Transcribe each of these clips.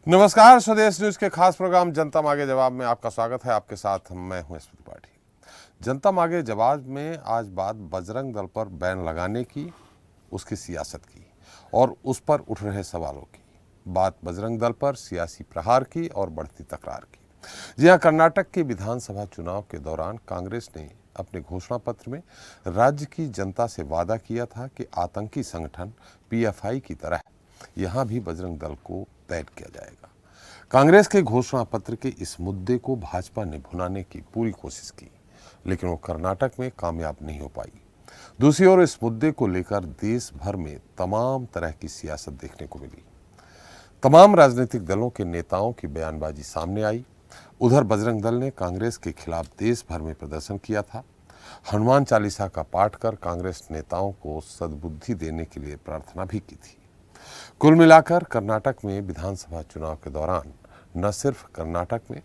नमस्कार, स्वदेश न्यूज के खास प्रोग्राम जनता मांगे जवाब में आपका स्वागत है। आपके साथ मैं हूं एस त्रिपाठी। जनता मांगे जवाब में आज बात बजरंग दल पर बैन लगाने की, उसकी सियासत की और उस पर उठ रहे सवालों की। बात बजरंग दल पर सियासी प्रहार की और बढ़ती तकरार की। जी हां, कर्नाटक के विधानसभा चुनाव के दौरान कांग्रेस ने अपने घोषणा पत्र में राज्य की जनता से वादा किया था कि आतंकी संगठन पीएफआई की तरह यहां भी बजरंग दल को तैनात किया जाएगा। कांग्रेस के घोषणा पत्र के इस मुद्दे को भाजपा ने भुनाने की पूरी कोशिश की, लेकिन वो कर्नाटक में कामयाब नहीं हो पाई। दूसरी ओर इस मुद्दे को लेकर देश भर में तमाम तरह की सियासत देखने को मिली। तमाम राजनीतिक दलों के नेताओं की बयानबाजी सामने आई। उधर बजरंग दल ने कांग्रेस के खिलाफ देश भर में प्रदर्शन किया था। हनुमान चालीसा का पाठ कर कांग्रेस नेताओं को सद्बुद्धि देने के लिए प्रार्थना भी की थी। कुल मिलाकर कर्नाटक में विधानसभा चुनाव के दौरान न सिर्फ कर्नाटक में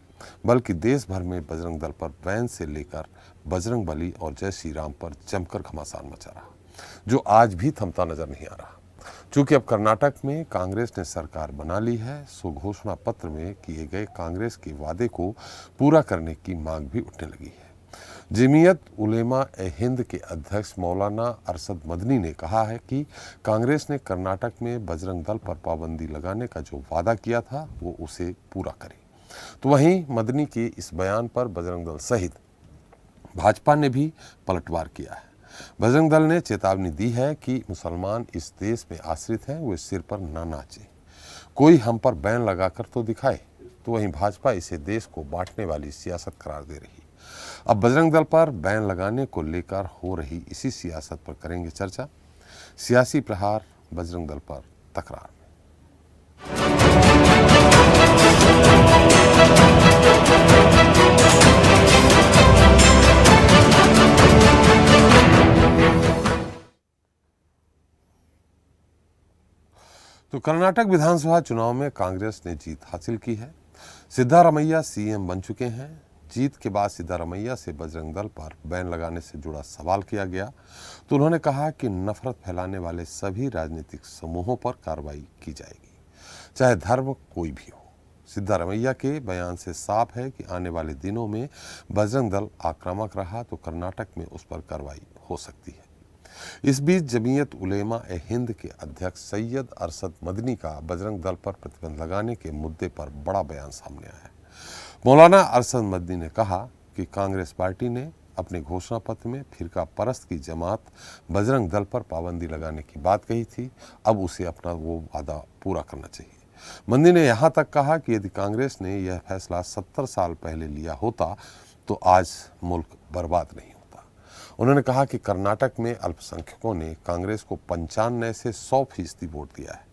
बल्कि देश भर में बजरंग दल पर बैन से लेकर बजरंग बली और जय श्री राम पर जमकर घमासान मचा रहा, जो आज भी थमता नजर नहीं आ रहा। चूंकि अब कर्नाटक में कांग्रेस ने सरकार बना ली है, सो घोषणा पत्र में किए गए कांग्रेस के वादे को पूरा करने की मांग भी उठने लगी है। जमीयत उलेमा ए हिंद के अध्यक्ष मौलाना अरशद मदनी ने कहा है कि कांग्रेस ने कर्नाटक में बजरंग दल पर पाबंदी लगाने का जो वादा किया था वो उसे पूरा करे। तो वहीं मदनी के इस बयान पर बजरंग दल सहित भाजपा ने भी पलटवार किया है। बजरंग दल ने चेतावनी दी है कि मुसलमान इस देश में आश्रित हैं, वे सिर पर न नाचे। कोई हम पर बैन लगाकर तो दिखाए। तो वहीं भाजपा इसे देश को बांटने वाली सियासत करार दे रही। अब बजरंग दल पर बैन लगाने को लेकर हो रही इसी सियासत पर करेंगे चर्चा। सियासी प्रहार बजरंग दल पर तकरार। तो कर्नाटक विधानसभा चुनाव में कांग्रेस ने जीत हासिल की है। सिद्धारमैया सीएम बन चुके हैं। जीत के बाद सिद्धारमैया से बजरंग दल पर बैन लगाने से जुड़ा सवाल किया गया तो उन्होंने कहा कि नफरत फैलाने वाले सभी राजनीतिक समूहों पर कार्रवाई की जाएगी, चाहे धर्म कोई भी हो। सिद्धारमैया के बयान से साफ है कि आने वाले दिनों में बजरंग दल आक्रामक रहा तो कर्नाटक में उस पर कार्रवाई हो सकती है। इस बीच जमीयत उलेमा ए हिंद के अध्यक्ष सैयद अरशद मदनी का बजरंग दल पर प्रतिबंध लगाने के मुद्दे पर बड़ा बयान सामने आया है। मौलाना अरशद मदनी ने कहा कि कांग्रेस पार्टी ने अपने घोषणा पत्र में फिरका परस्त की जमात बजरंग दल पर पाबंदी लगाने की बात कही थी। अब उसे अपना वो वादा पूरा करना चाहिए। मदनी ने यहाँ तक कहा कि यदि कांग्रेस ने यह फैसला 70 साल पहले लिया होता तो आज मुल्क बर्बाद नहीं होता। उन्होंने कहा कि कर्नाटक में अल्पसंख्यकों ने कांग्रेस को 95 से 100% वोट दिया है।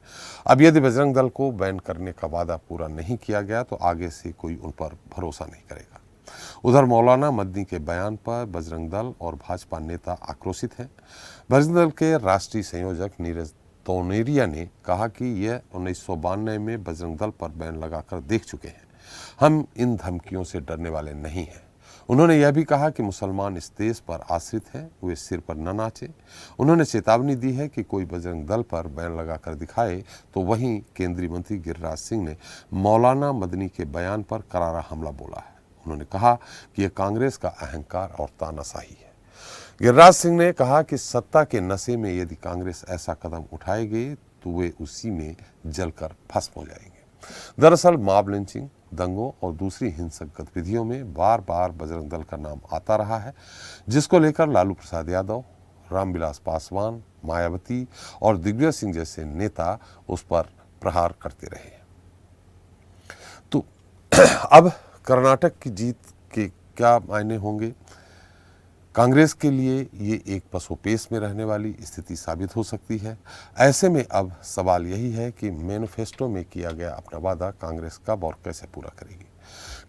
अब यदि बजरंग दल को बैन करने का वादा पूरा नहीं किया गया तो आगे से कोई उन पर भरोसा नहीं करेगा। उधर मौलाना मदनी के बयान पर बजरंग दल और भाजपा नेता आक्रोशित हैं। बजरंग दल के राष्ट्रीय संयोजक नीरज तोनेरिया ने कहा कि यह 1992 में बजरंग दल पर बैन लगाकर देख चुके हैं। हम इन धमकियों से डरने वाले नहीं हैं। उन्होंने यह भी कहा कि मुसलमान इस देश पर आश्रित हैं, वे सिर पर न नाचे। उन्होंने चेतावनी दी है कि कोई बजरंग दल पर बैन लगाकर दिखाए तो वहीं केंद्रीय मंत्री गिरिराज सिंह ने मौलाना मदनी के बयान पर करारा हमला बोला है। उन्होंने कहा कि यह कांग्रेस का अहंकार और तानाशाही है। गिरिराज सिंह ने कहा कि सत्ता के नशे में यदि कांग्रेस ऐसा कदम उठाएगी तो वे उसी में जलकर भस्म हो जाएंगे। दरअसल मॉब लिंचिंग, दंगों और दूसरी हिंसक गतिविधियों में बार बार बजरंग दल का नाम आता रहा है, जिसको लेकर लालू प्रसाद यादव, रामविलास पासवान, मायावती और दिग्विजय सिंह जैसे नेता उस पर प्रहार करते रहे। तो अब कर्नाटक की जीत के क्या मायने होंगे? कांग्रेस के लिए ये एक पसोपेश में रहने वाली स्थिति साबित हो सकती है। ऐसे में अब सवाल यही है कि मैनिफेस्टो में किया गया अपना वादा कांग्रेस कब और कैसे पूरा करेगी।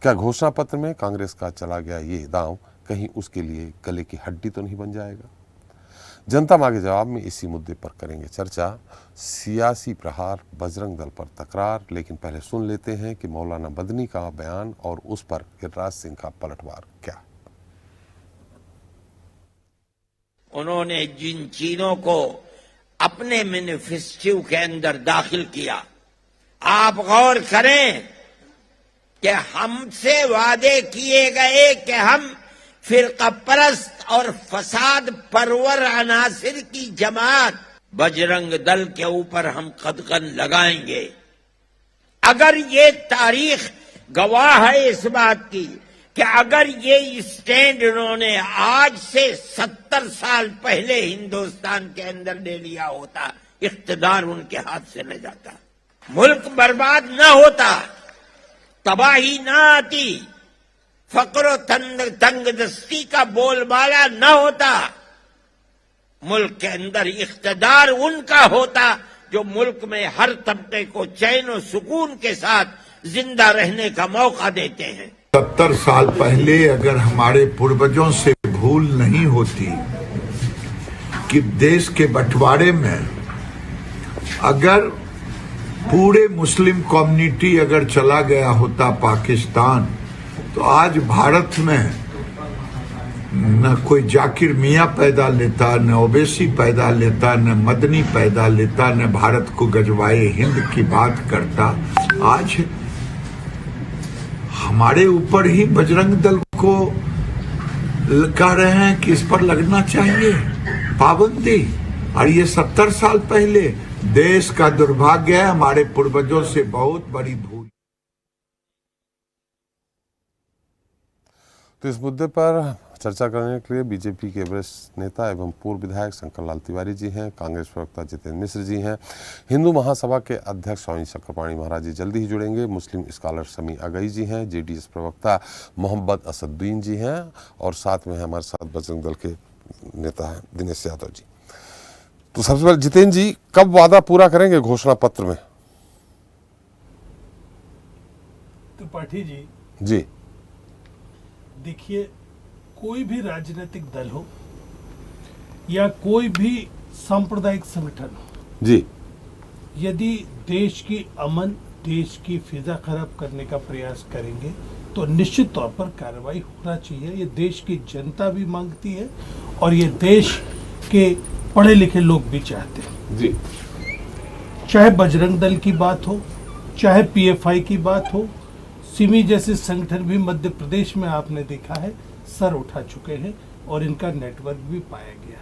क्या घोषणा पत्र में कांग्रेस का चला गया ये दांव कहीं उसके लिए गले की हड्डी तो नहीं बन जाएगा? जनता मांगे जवाब में इसी मुद्दे पर करेंगे चर्चा। सियासी प्रहार, बजरंग दल पर तकरार। लेकिन पहले सुन लेते हैं कि मौलाना मदनी का बयान और उस पर गिरिराज सिंह का पलटवार क्या। उन्होंने जिन चीजों को अपने मैनिफेस्टो के अंदर दाखिल किया, आप गौर करें कि हमसे वादे किए गए कि हम फिरका परस्त और फसाद परवर अनासिर की जमात बजरंग दल के ऊपर हम कदगन लगाएंगे। अगर ये तारीख गवाह है इस बात की कि अगर ये स्टैंड उन्होंने आज से 70 साल पहले हिंदुस्तान के अंदर ले लिया होता, इख्तिदार उनके हाथ से न जाता, मुल्क बर्बाद न होता, तबाही न आती, फक्र तंगदस्ती का बोलबाला न होता, मुल्क के अंदर इख्तिदार उनका होता जो मुल्क में हर तबके को चैन और सुकून के साथ जिंदा रहने का मौका देते हैं। 70 साल पहले अगर हमारे पूर्वजों से भूल नहीं होती कि देश के बंटवारे में अगर पूरे मुस्लिम कम्युनिटी अगर चला गया होता पाकिस्तान, तो आज भारत में न कोई जाकिर मियाँ पैदा लेता, न ओवैसी पैदा लेता, न मदनी पैदा लेता, न भारत को गजवाए हिंद की बात करता। आज हमारे ऊपर ही बजरंग दल को कह रहे हैं कि इस पर लगना चाहिए पाबंदी, और ये 70 साल पहले। देश का दुर्भाग्य है, हमारे पूर्वजों से बहुत बड़ी भूल। तो इस मुद्दे पर चर्चा करने के लिए बीजेपी के वरिष्ठ नेता एवं पूर्व विधायक शंकर लाल तिवारी जी हैं, कांग्रेस प्रवक्ता जितेंद्र मिश्र जी हैं, हिंदू महासभा के अध्यक्ष स्वामी चक्रपाणी महाराज जी जल्दी ही जुड़ेंगे, मुस्लिम स्कॉलर समी अगई जी हैं, जेडीएस प्रवक्ता मोहम्मद असदुद्दीन जी हैं, और साथ में हमारे साथ बजरंग दल के नेता हैं दिनेश यादव जी। तो सबसे पहले जितेंद्र जी, कब वादा पूरा करेंगे घोषणा पत्र में? त्रिपाठी जी, जी देखिए, कोई भी राजनीतिक दल हो या कोई भी सांप्रदायिक संगठन हो, जी, यदि देश की अमन, देश की फिजा खराब करने का प्रयास करेंगे तो निश्चित तौर पर कार्रवाई होना चाहिए। ये देश की जनता भी मांगती है और ये देश के पढ़े लिखे लोग भी चाहते हैं। जी, चाहे बजरंग दल की बात हो, चाहे पीएफआई की बात हो, सिमी जैसे संगठन भी मध्य प्रदेश में आपने देखा है सर उठा चुके हैं और इनका नेटवर्क भी पाया गया।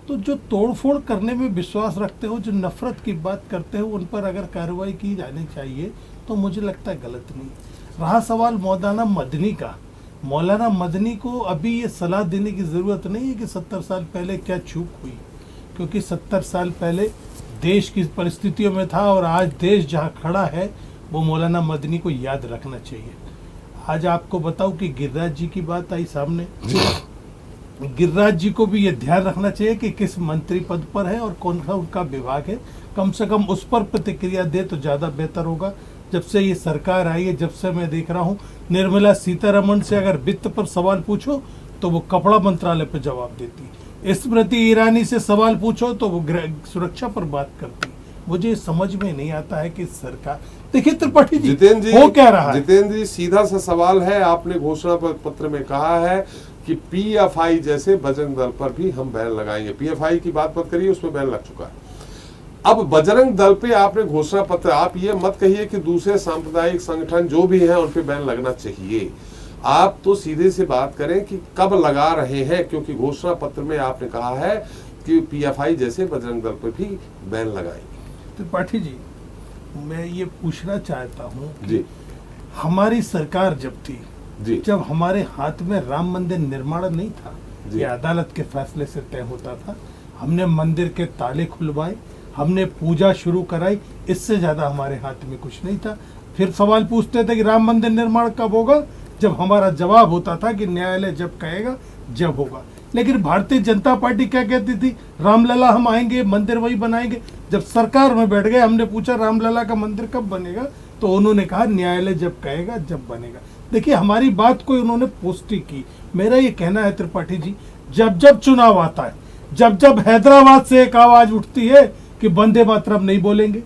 तो जो तोड़फोड़ करने में विश्वास रखते हो, जो नफरत की बात करते हो, उन पर अगर कार्रवाई की जानी चाहिए तो मुझे लगता है गलत नहीं। रहा सवाल मौलाना मदनी को अभी ये सलाह देने की ज़रूरत नहीं है कि 70 साल पहले क्या चूक हुई, क्योंकि 70 साल पहले देश की परिस्थितियों में था और आज देश जहाँ खड़ा है वो मौलाना मदनी को याद रखना चाहिए। आज आपको बताऊं कि गिरिराज जी की बात आई सामने, गिरिराज जी को भी ये ध्यान रखना चाहिए कि किस मंत्री पद पर है और कौन सा उनका विभाग है, कम से कम उस पर प्रतिक्रिया दे तो ज़्यादा बेहतर होगा। जब से ये सरकार आई है, जब से मैं देख रहा हूँ, निर्मला सीतारमण से अगर वित्त पर सवाल पूछो तो वो कपड़ा मंत्रालय पर जवाब देती, स्मृति ईरानी से सवाल पूछो तो वो सुरक्षा पर बात करती। मुझे समझ में नहीं आता है कि सरकार, देखिए त्रिपाठी जी, हो क्या रहा है? जितेंद्र जी, सीधा सा सवाल है, आपने घोषणा पत्र में कहा है कि पीएफआई जैसे बजरंग दल पर भी हम बैन लगाएंगे। पीएफआई की बात मत करिए, उसमें बैन लग चुका है। अब बजरंग दल पे आपने घोषणा पत्र, आप ये मत कहिए कि दूसरे सांप्रदायिक संगठन जो भी हैं उन पे बैन लगना चाहिए। आप तो सीधे से बात करें कि कब लगा रहे हैं, क्योंकि घोषणा पत्र में आपने कहा है कि पीएफआई जैसे बजरंग दल पर भी बैन लगाएंगे। त्रिपाठी जी, मैं ये पूछना चाहता हूँ कि हमारी सरकार जब थी, जब हमारे हाथ में राम मंदिर निर्माण नहीं था, ये अदालत के फैसले से तय होता था, हमने मंदिर के ताले खुलवाए, हमने पूजा शुरू कराई, इससे ज्यादा हमारे हाथ में कुछ नहीं था। फिर सवाल पूछते थे कि राम मंदिर निर्माण कब होगा, जब हमारा जवाब होता था कि न्यायालय जब कहेगा जब होगा। लेकिन भारतीय जनता पार्टी क्या कहती थी, रामलला हम आएंगे, मंदिर वही बनाएंगे। जब सरकार में बैठ गए, हमने पूछा रामलला का मंदिर कब बनेगा, तो उन्होंने कहा न्यायालय जब कहेगा जब बनेगा। देखिए, हमारी बात को उन्होंने पुष्टि की। मेरा ये कहना है त्रिपाठी जी, जब जब चुनाव आता है, जब जब हैदराबाद से एक आवाज उठती है कि वंदे मातरम नहीं बोलेंगे,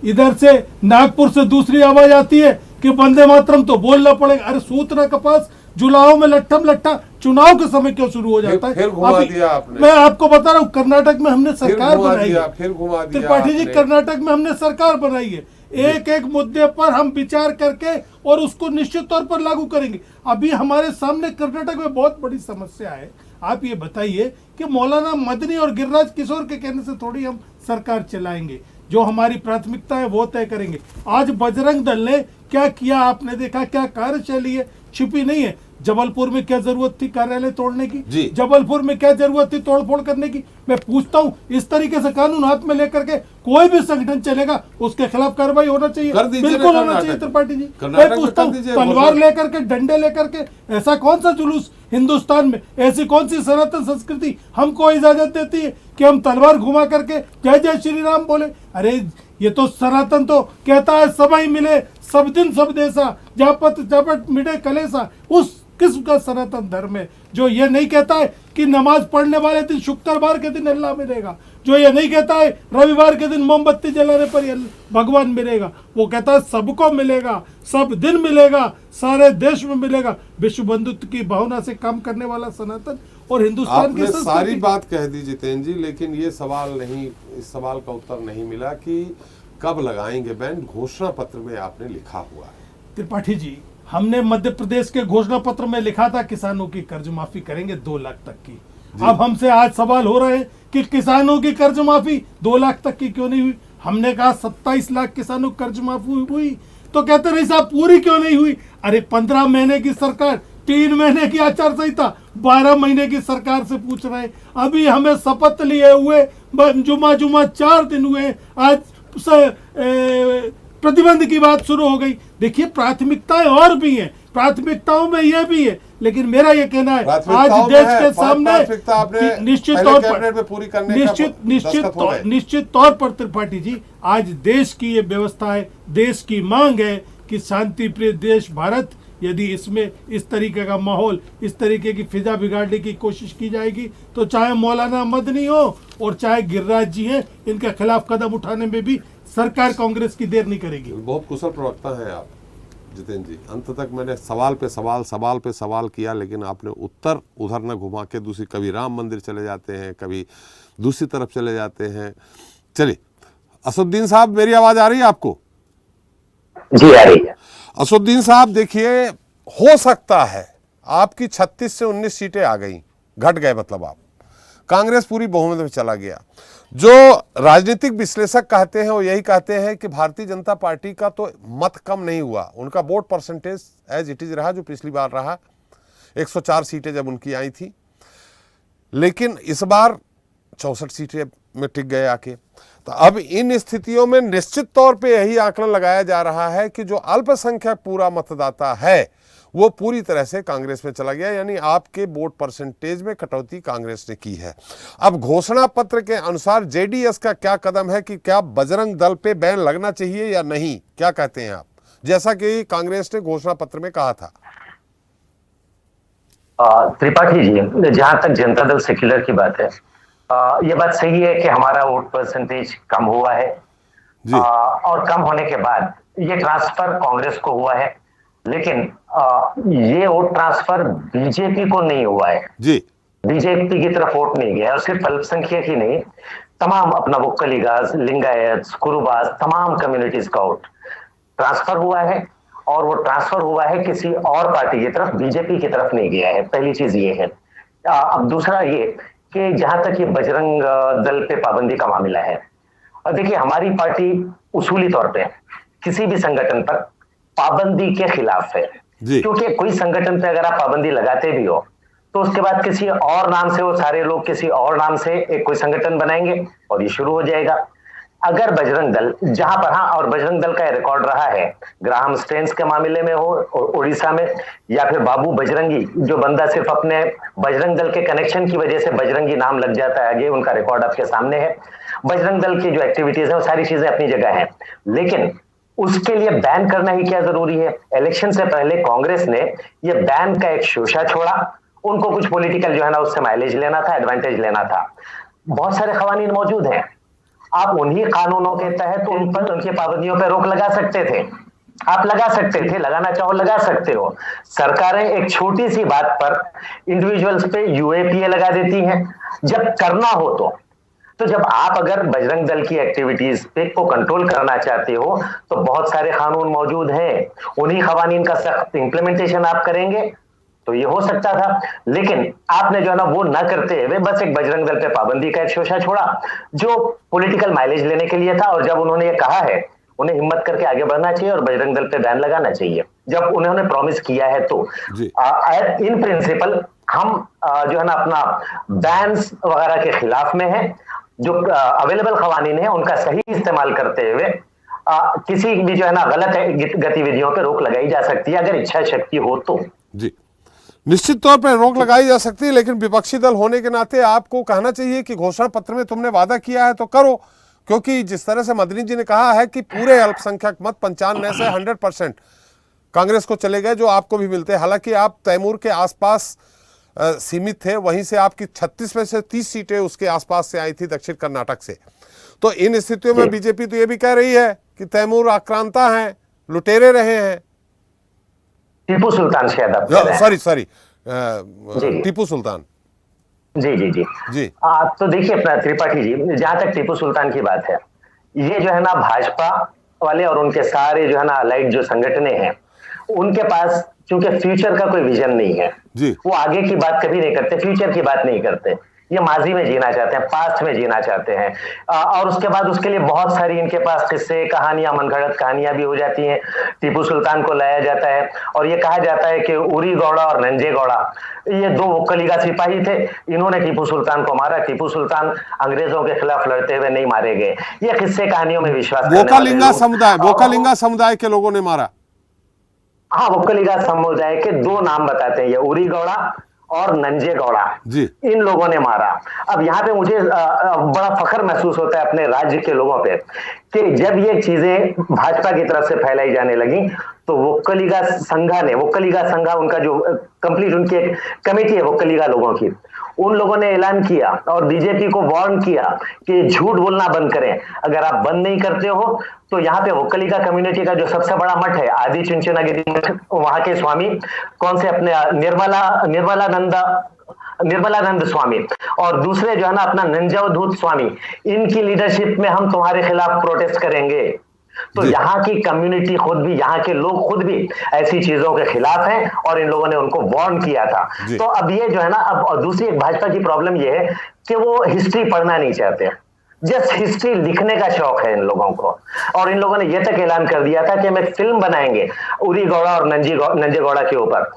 इधर से नागपुर से दूसरी आवाज आती है कि वंदे मातरम तो बोलना पड़ेगा। अरे सूतना कपास जुलाओ में लट्ठम लट्ठा चुनाव के समय क्यों शुरू हो जाता है? फिर घुमा दिया आपने। मैं आपको बता रहा हूँ, कर्नाटक में हमने सरकार बनाई है। त्रिपाठी जी, कर्नाटक में हमने सरकार बनाई है। एक एक मुद्दे पर हम विचार करके और उसको निश्चित तौर पर लागू करेंगे। अभी हमारे सामने कर्नाटक में बहुत बड़ी समस्या है। आप ये बताइए कि मौलाना मदनी और गिरिराज किशोर के कहने से थोड़ी हम सरकार चलाएंगे। जो हमारी प्राथमिकता है वो तय करेंगे। आज बजरंग दल ने क्या किया आपने देखा, क्या कार्यशैली है, छिपी नहीं है। जबलपुर में क्या जरूरत थी कार्यालय तोड़ने की, जबलपुर में क्या जरूरत थी तोड़फोड़ करने की। मैं पूछता हूं, इस तरीके से कानून हाथ में लेकर के कोई भी संगठन चलेगा उसके खिलाफ कार्रवाई होना चाहिए, बिल्कुल होना चाहिए। त्रिपाठी जी, मैं पूछता हूं, तलवार लेकर के, डंडे लेकर के ऐसा कौन सा जुलूस हिंदुस्तान में, ऐसी कौन सी सनातन संस्कृति हमको इजाजत देती है कि हम तलवार घुमा करके जय जय श्री राम बोले? अरे ये तो सनातन तो कहता है सबई मिले सब दिन सब देशा, जापत जापट मिटे कलेसा। उस किसका सनातन धर्म है जो ये नहीं कहता है कि नमाज पढ़ने वाले दिन शुक्रवार के दिन अल्लाह मिलेगा, जो ये नहीं कहता है रविवार के दिन मोमबत्ती जलाने पर भगवान मिलेगा? वो कहता है सबको मिलेगा, सब दिन मिलेगा, सारे देश में मिलेगा। विश्व बंधुत्व की भावना से काम करने वाला सनातन और हिंदुस्तान की सारी बात कह दी जितेंद्र जी, लेकिन ये सवाल नहीं, इस सवाल का उत्तर नहीं मिला कि कब लगाएंगे बैन। घोषणा पत्र में आपने लिखा हुआ है। त्रिपाठी जी, हमने मध्य प्रदेश के घोषणा पत्र में लिखा था किसानों की कर्ज माफी करेंगे 2 लाख तक की। अब हमसे आज सवाल हो रहे हैं कि किसानों की कर्ज माफी 2 लाख तक की क्यों नहीं हुई? हमने कहा 27 लाख किसानों की कर्ज माफी हुई, तो कहते नहीं साहब पूरी क्यों नहीं हुई? अरे 15 महीने की सरकार, 3 महीने की आचार संहिता, 12 महीने की सरकार से पूछ रहे हैं। अभी हमें शपथ लिए हुए जुमा 4 दिन हुए, आज प्रतिबंध की बात शुरू हो गई। देखिए प्राथमिकताएं और भी हैं, प्राथमिकताओं में यह भी है, लेकिन मेरा यह कहना है आज देश के सामने निश्चित तौर पर निश्चित तौर पर त्रिपाठी जी, आज देश की ये व्यवस्था है, देश की मांग है कि शांति प्रिय देश भारत, यदि इसमें इस तरीके का माहौल, इस तरीके की फिजा बिगाड़ने की कोशिश की जाएगी तो चाहे मौलाना मदनी हो और चाहे गिरिराज जी हैं, इनके खिलाफ कदम उठाने में भी सरकार कांग्रेस की देर नहीं करेगी। बहुत कुशल प्रवक्ता हैं आप जितेंद्र जी। अंत तक मैंने सवाल पे सवाल किया, लेकिन आपने उत्तर उधर न घुमा के दूसरी, कभी राम मंदिर चले जाते हैं, कभी दूसरी तरफ चले जाते हैं। चलिए असुद्दीन साहब, मेरी आवाज आ रही है आपको? जी आ रही है। असुद्दीन साहब देखिए, हो सकता है आपकी 36 से 19 सीटें आ गई, घट गए, मतलब आप कांग्रेस पूरी बहुमत में चला गया। जो राजनीतिक विश्लेषक कहते हैं वो यही कहते हैं कि भारतीय जनता पार्टी का तो मत कम नहीं हुआ, उनका vote percentage as it is रहा जो पिछली बार रहा, 104 सीटें जब उनकी आई थी, लेकिन इस बार 64 सीटें में टिक गए आके। तो अब इन स्थितियों में निश्चित तौर पे यही आंकलन लगाया जा रहा है कि जो अल्पसंख्यक पूरा मतदाता है वो पूरी तरह से कांग्रेस में चला गया, यानी आपके वोट परसेंटेज में कटौती कांग्रेस ने की है। अब घोषणा पत्र के अनुसार जेडीएस का क्या कदम है कि क्या बजरंग दल पे बैन लगना चाहिए या नहीं, क्या कहते हैं आप, जैसा कि कांग्रेस ने घोषणा पत्र में कहा था? त्रिपाठी जी, जहां तक जनता दल सेक्युलर की बात है, ये बात सही है कि हमारा वोट परसेंटेज कम हुआ है जी। और कम होने के बाद ये ट्रांसफर कांग्रेस को हुआ है, लेकिन ये वोट ट्रांसफर बीजेपी को नहीं हुआ है जी। बीजेपी की तरफ वोट नहीं गया, और सिर्फ अल्पसंख्यक ही नहीं, तमाम अपना वोक्कलिगास, लिंगायत, कुरुबास, तमाम कम्युनिटीज का वोट ट्रांसफर हुआ है, और वो ट्रांसफर हुआ है किसी और पार्टी की तरफ, बीजेपी की तरफ नहीं गया है। पहली चीज ये है। अब दूसरा ये कि जहां तक ये बजरंग दल पे पाबंदी का मामला है, और देखिए हमारी पार्टी उसूली तौर पे किसी भी संगठन पर पाबंदी के खिलाफ है, क्योंकि कोई संगठन पे अगर आप पाबंदी लगाते भी हो तो उसके बाद किसी और नाम से वो सारे लोग किसी और नाम से एक कोई संगठन बनाएंगे और ये शुरू हो जाएगा। अगर बजरंग दल जहां पर, हाँ, और बजरंग दल का रिकॉर्ड रहा है, ग्राहम स्टेन्स के मामले में हो उड़ीसा में, या फिर बाबू बजरंगी, जो बंदा सिर्फ अपने बजरंग दल के कनेक्शन की वजह से बजरंगी नाम लग जाता है, आगे उनका रिकॉर्ड आपके सामने है। बजरंग दल की जो एक्टिविटीज है वो सारी चीजें अपनी जगह है, लेकिन उसके लिए बैन करना ही क्या जरूरी है? इलेक्शन से पहले कांग्रेस ने ये बैन का एक शोशा छोड़ा, उनको कुछ पॉलिटिकल जो है ना उससे माइलेज लेना था, एडवांटेज लेना था। बहुत सारे कवानीन मौजूद हैं, आप उन्हीं कानूनों के तहत उन पर उनकी पाबंदियों पर रोक लगा सकते थे, आप लगा सकते थे, लगाना चाहो लगा सकते हो। सरकारें एक छोटी सी बात पर इंडिविजुअल्स पे यूएपीए लगा देती हैं, जब करना हो तो तो जब आप अगर बजरंग दल की एक्टिविटीज पे को कंट्रोल करना चाहते हो तो बहुत सारे कानून मौजूद हैं, उन्हीं कवानीन का सख्त इंप्लीमेंटेशन आप करेंगे तो ये हो सकता था। लेकिन आपने जो है ना वो ना करते हुए बस एक बजरंग दल पे पाबंदी का एक शोषा छोड़ा जो पॉलिटिकल माइलेज लेने के लिए था। और जब उन्होंने ये कहा है उन्हें हिम्मत करके आगे बढ़ना चाहिए और बजरंग दल पे बैन लगाना चाहिए जब उन्होंने प्रॉमिस किया है तो। इन प्रिंसिपल हम जो है ना अपना बैन्स वगैरह के खिलाफ में है। जो अवेलेबल कवानीन है उनका सही इस्तेमाल करते हुए किसी भी जो है ना गलत गतिविधियों पे रोक लगाई जा सकती है अगर इच्छा शक्ति हो तो। जी, निश्चित तौर पर रोक लगाई जा सकती है, लेकिन विपक्षी दल होने के नाते आपको कहना चाहिए कि घोषणा पत्र में तुमने वादा किया है तो करो, क्योंकि जिस तरह से मदनी जी ने कहा है कि पूरे अल्पसंख्यक मत 95 से 100% कांग्रेस को चले गए जो आपको भी मिलते हैं। हालांकि आप तैमूर के आसपास सीमित थे, वहीं से आपकी 36 में से 30 सीटें उसके आसपास से आई थी दक्षिण कर्नाटक से। तो इन स्थितियों में बीजेपी तो ये भी कह रही है कि तैमूर आक्रांता हैं, लुटेरे रहे हैं। टीपू सुल्तान शायद आप कह रहे हैं। सॉरी टीपू सुल्तान। जी जी जी जी। तो देखिए अपना त्रिपाठी जी, जहां तक टीपू सुल्तान की बात है, ये जो है ना भाजपा वाले और उनके सारे जो है ना अलाइड जो संगठने हैं उनके पास क्योंकि फ्यूचर का कोई विजन नहीं है जी। वो आगे की बात कभी नहीं करते, फ्यूचर की बात नहीं करते, ये माजी में जीना चाहते हैं, पास्ट में जीना चाहते हैं। और उसके बाद उसके लिए बहुत सारी इनके पास किस्से कहानियां मनगढ़ंत कहानियां भी हो जाती हैं। टीपू सुल्तान को लाया जाता है और ये कहा जाता है कि उरी गौड़ा और नंजे गौड़ा ये दो वक्कलीगा सिपाही थे, इन्होंने टीपू सुल्तान को मारा, टीपू सुल्तान अंग्रेजों के खिलाफ लड़ते हुए नहीं मारे गए। ये किस्से कहानियों में विश्वास वोकालिंगा समुदाय के लोगों ने मारा। हाँ, वक्कलीगा समुदाय के दो नाम बताते हैं, ये उरी गौड़ा और नंजे गौड़ा जी। इन लोगों ने मारा। अब यहाँ पे मुझे बड़ा फख्र महसूस होता है अपने राज्य के लोगों पे कि जब ये चीजें भाजपा की तरफ से फैलाई जाने लगी तो वक्कलीगा संघा उनका जो कंप्लीट उनकी एक कमेटी है वक्कलीगा लोगों की, उन लोगों ने ऐलान किया और बीजेपी को वार्न किया कि झूठ बोलना बंद करें, अगर आप बंद नहीं करते हो तो यहाँ पे वक्कलीगा कम्युनिटी का जो सबसे बड़ा मठ है आदि चुंचनागिरी मठ, वहां के स्वामी कौन से अपने निर्मलानंद स्वामी और दूसरे जो है ना अपना नंजावधूत स्वामी, इनकी लीडरशिप में हम तुम्हारे खिलाफ प्रोटेस्ट करेंगे। तो यहाँ की कम्युनिटी खुद भी, यहाँ के लोग खुद भी ऐसी चीजों के खिलाफ हैं और इन लोगों ने उनको वार्न किया था। तो अब ये जो है ना, अब और दूसरी एक भाजपा की प्रॉब्लम ये है कि वो हिस्ट्री पढ़ना नहीं चाहते, जस्ट हिस्ट्री लिखने का शौक है इन लोगों को। और इन लोगों ने यह तक ऐलान कर दिया था कि मैं फिल्म बनाएंगे उरी गौड़ा और नंजे गौड़ा के ऊपर।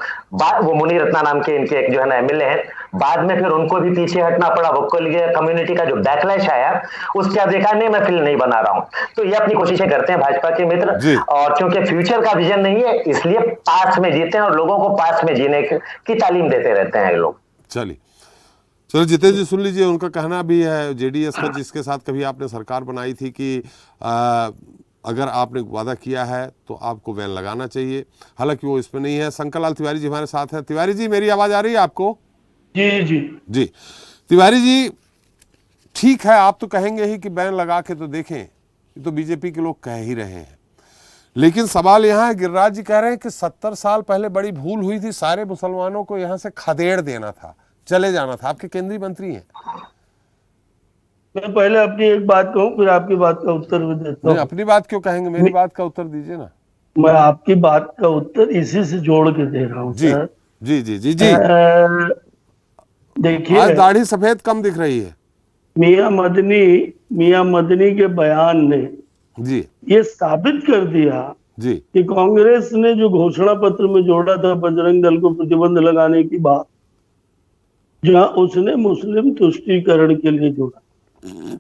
वो मुनि रत्ना नाम के इनके एक जो है ना एमएलए हैं, बाद में फिर उनको भी पीछे हटना पड़ा, वक्कलीगा कम्युनिटी का जो बैकलैश आया उसके बाद देखा नहीं मैं फिल्म नहीं बना रहा हूं। तो ये अपनी कोशिशें करते हैं भाजपा के मित्र, और क्योंकि फ्यूचर का विजन नहीं है इसलिए पास्ट में जीते हैं और लोगों को पास्ट में जीने की तालीम देते रहते हैं लोग। चलो जितेंद्र जी सुन लीजिए, उनका कहना भी है जेडीएस का जिसके साथ कभी आपने सरकार बनाई थी कि अगर आपने वादा किया है तो आपको बैन लगाना चाहिए। हालांकि वो इसमें नहीं है। शंकर लाल तिवारी जी हमारे साथ हैं। तिवारी जी मेरी आवाज आ रही है आपको? जी जी जी। तिवारी जी ठीक है, आप तो कहेंगे ही कि बैन लगा के तो देखें, ये तो बीजेपी के लोग कह ही रहे हैं, लेकिन सवाल यहाँ है, गिरिराज जी कह रहे हैं कि 70 साल पहले बड़ी भूल हुई थी, सारे मुसलमानों को यहाँ से खदेड़ देना था, चले जाना था। आपके केंद्रीय मंत्री हैं। मैं पहले अपनी एक बात कहूं फिर आपकी बात का उत्तर भी देता हूं। अपनी बात क्यों कहेंगे, मेरी बात का उत्तर दीजिए ना। मैं आपकी बात का उत्तर इसी से जोड़ के दे रहा हूं जी सर। जी जी जी जी। देखिए आज दाढ़ी सफेद कम दिख रही है। मियां मदनी के बयान ने जी ये साबित कर दिया जी कि कांग्रेस ने जो घोषणा पत्र में जोड़ा था बजरंग दल को प्रतिबंध लगाने की बात, जहां उसने मुस्लिम तुष्टीकरण के लिए जोड़ा,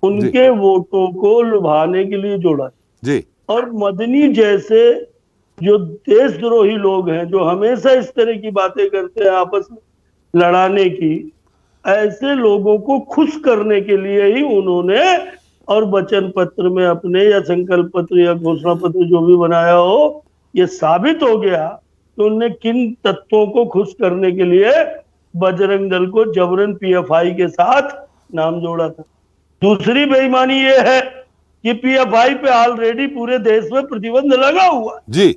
उनके वोटों को लुभाने के लिए जोड़ा जी। और मदनी जैसे जो देशद्रोही लोग हैं जो हमेशा इस तरह की बातें करते हैं आपस में लड़ाने की, ऐसे लोगों को खुश करने के लिए ही उन्होंने और वचन पत्र में अपने या संकल्प पत्र या घोषणा पत्र जो भी बनाया हो, ये साबित हो गया कि उन्होंने किन तत्वों को खुश करने के लिए बजरंग दल को जबरन पीएफआई के साथ नाम जोड़ा था। दूसरी बेईमानी ये है कि पीएफआई पे ऑलरेडी पूरे देश में प्रतिबंध लगा हुआ जी,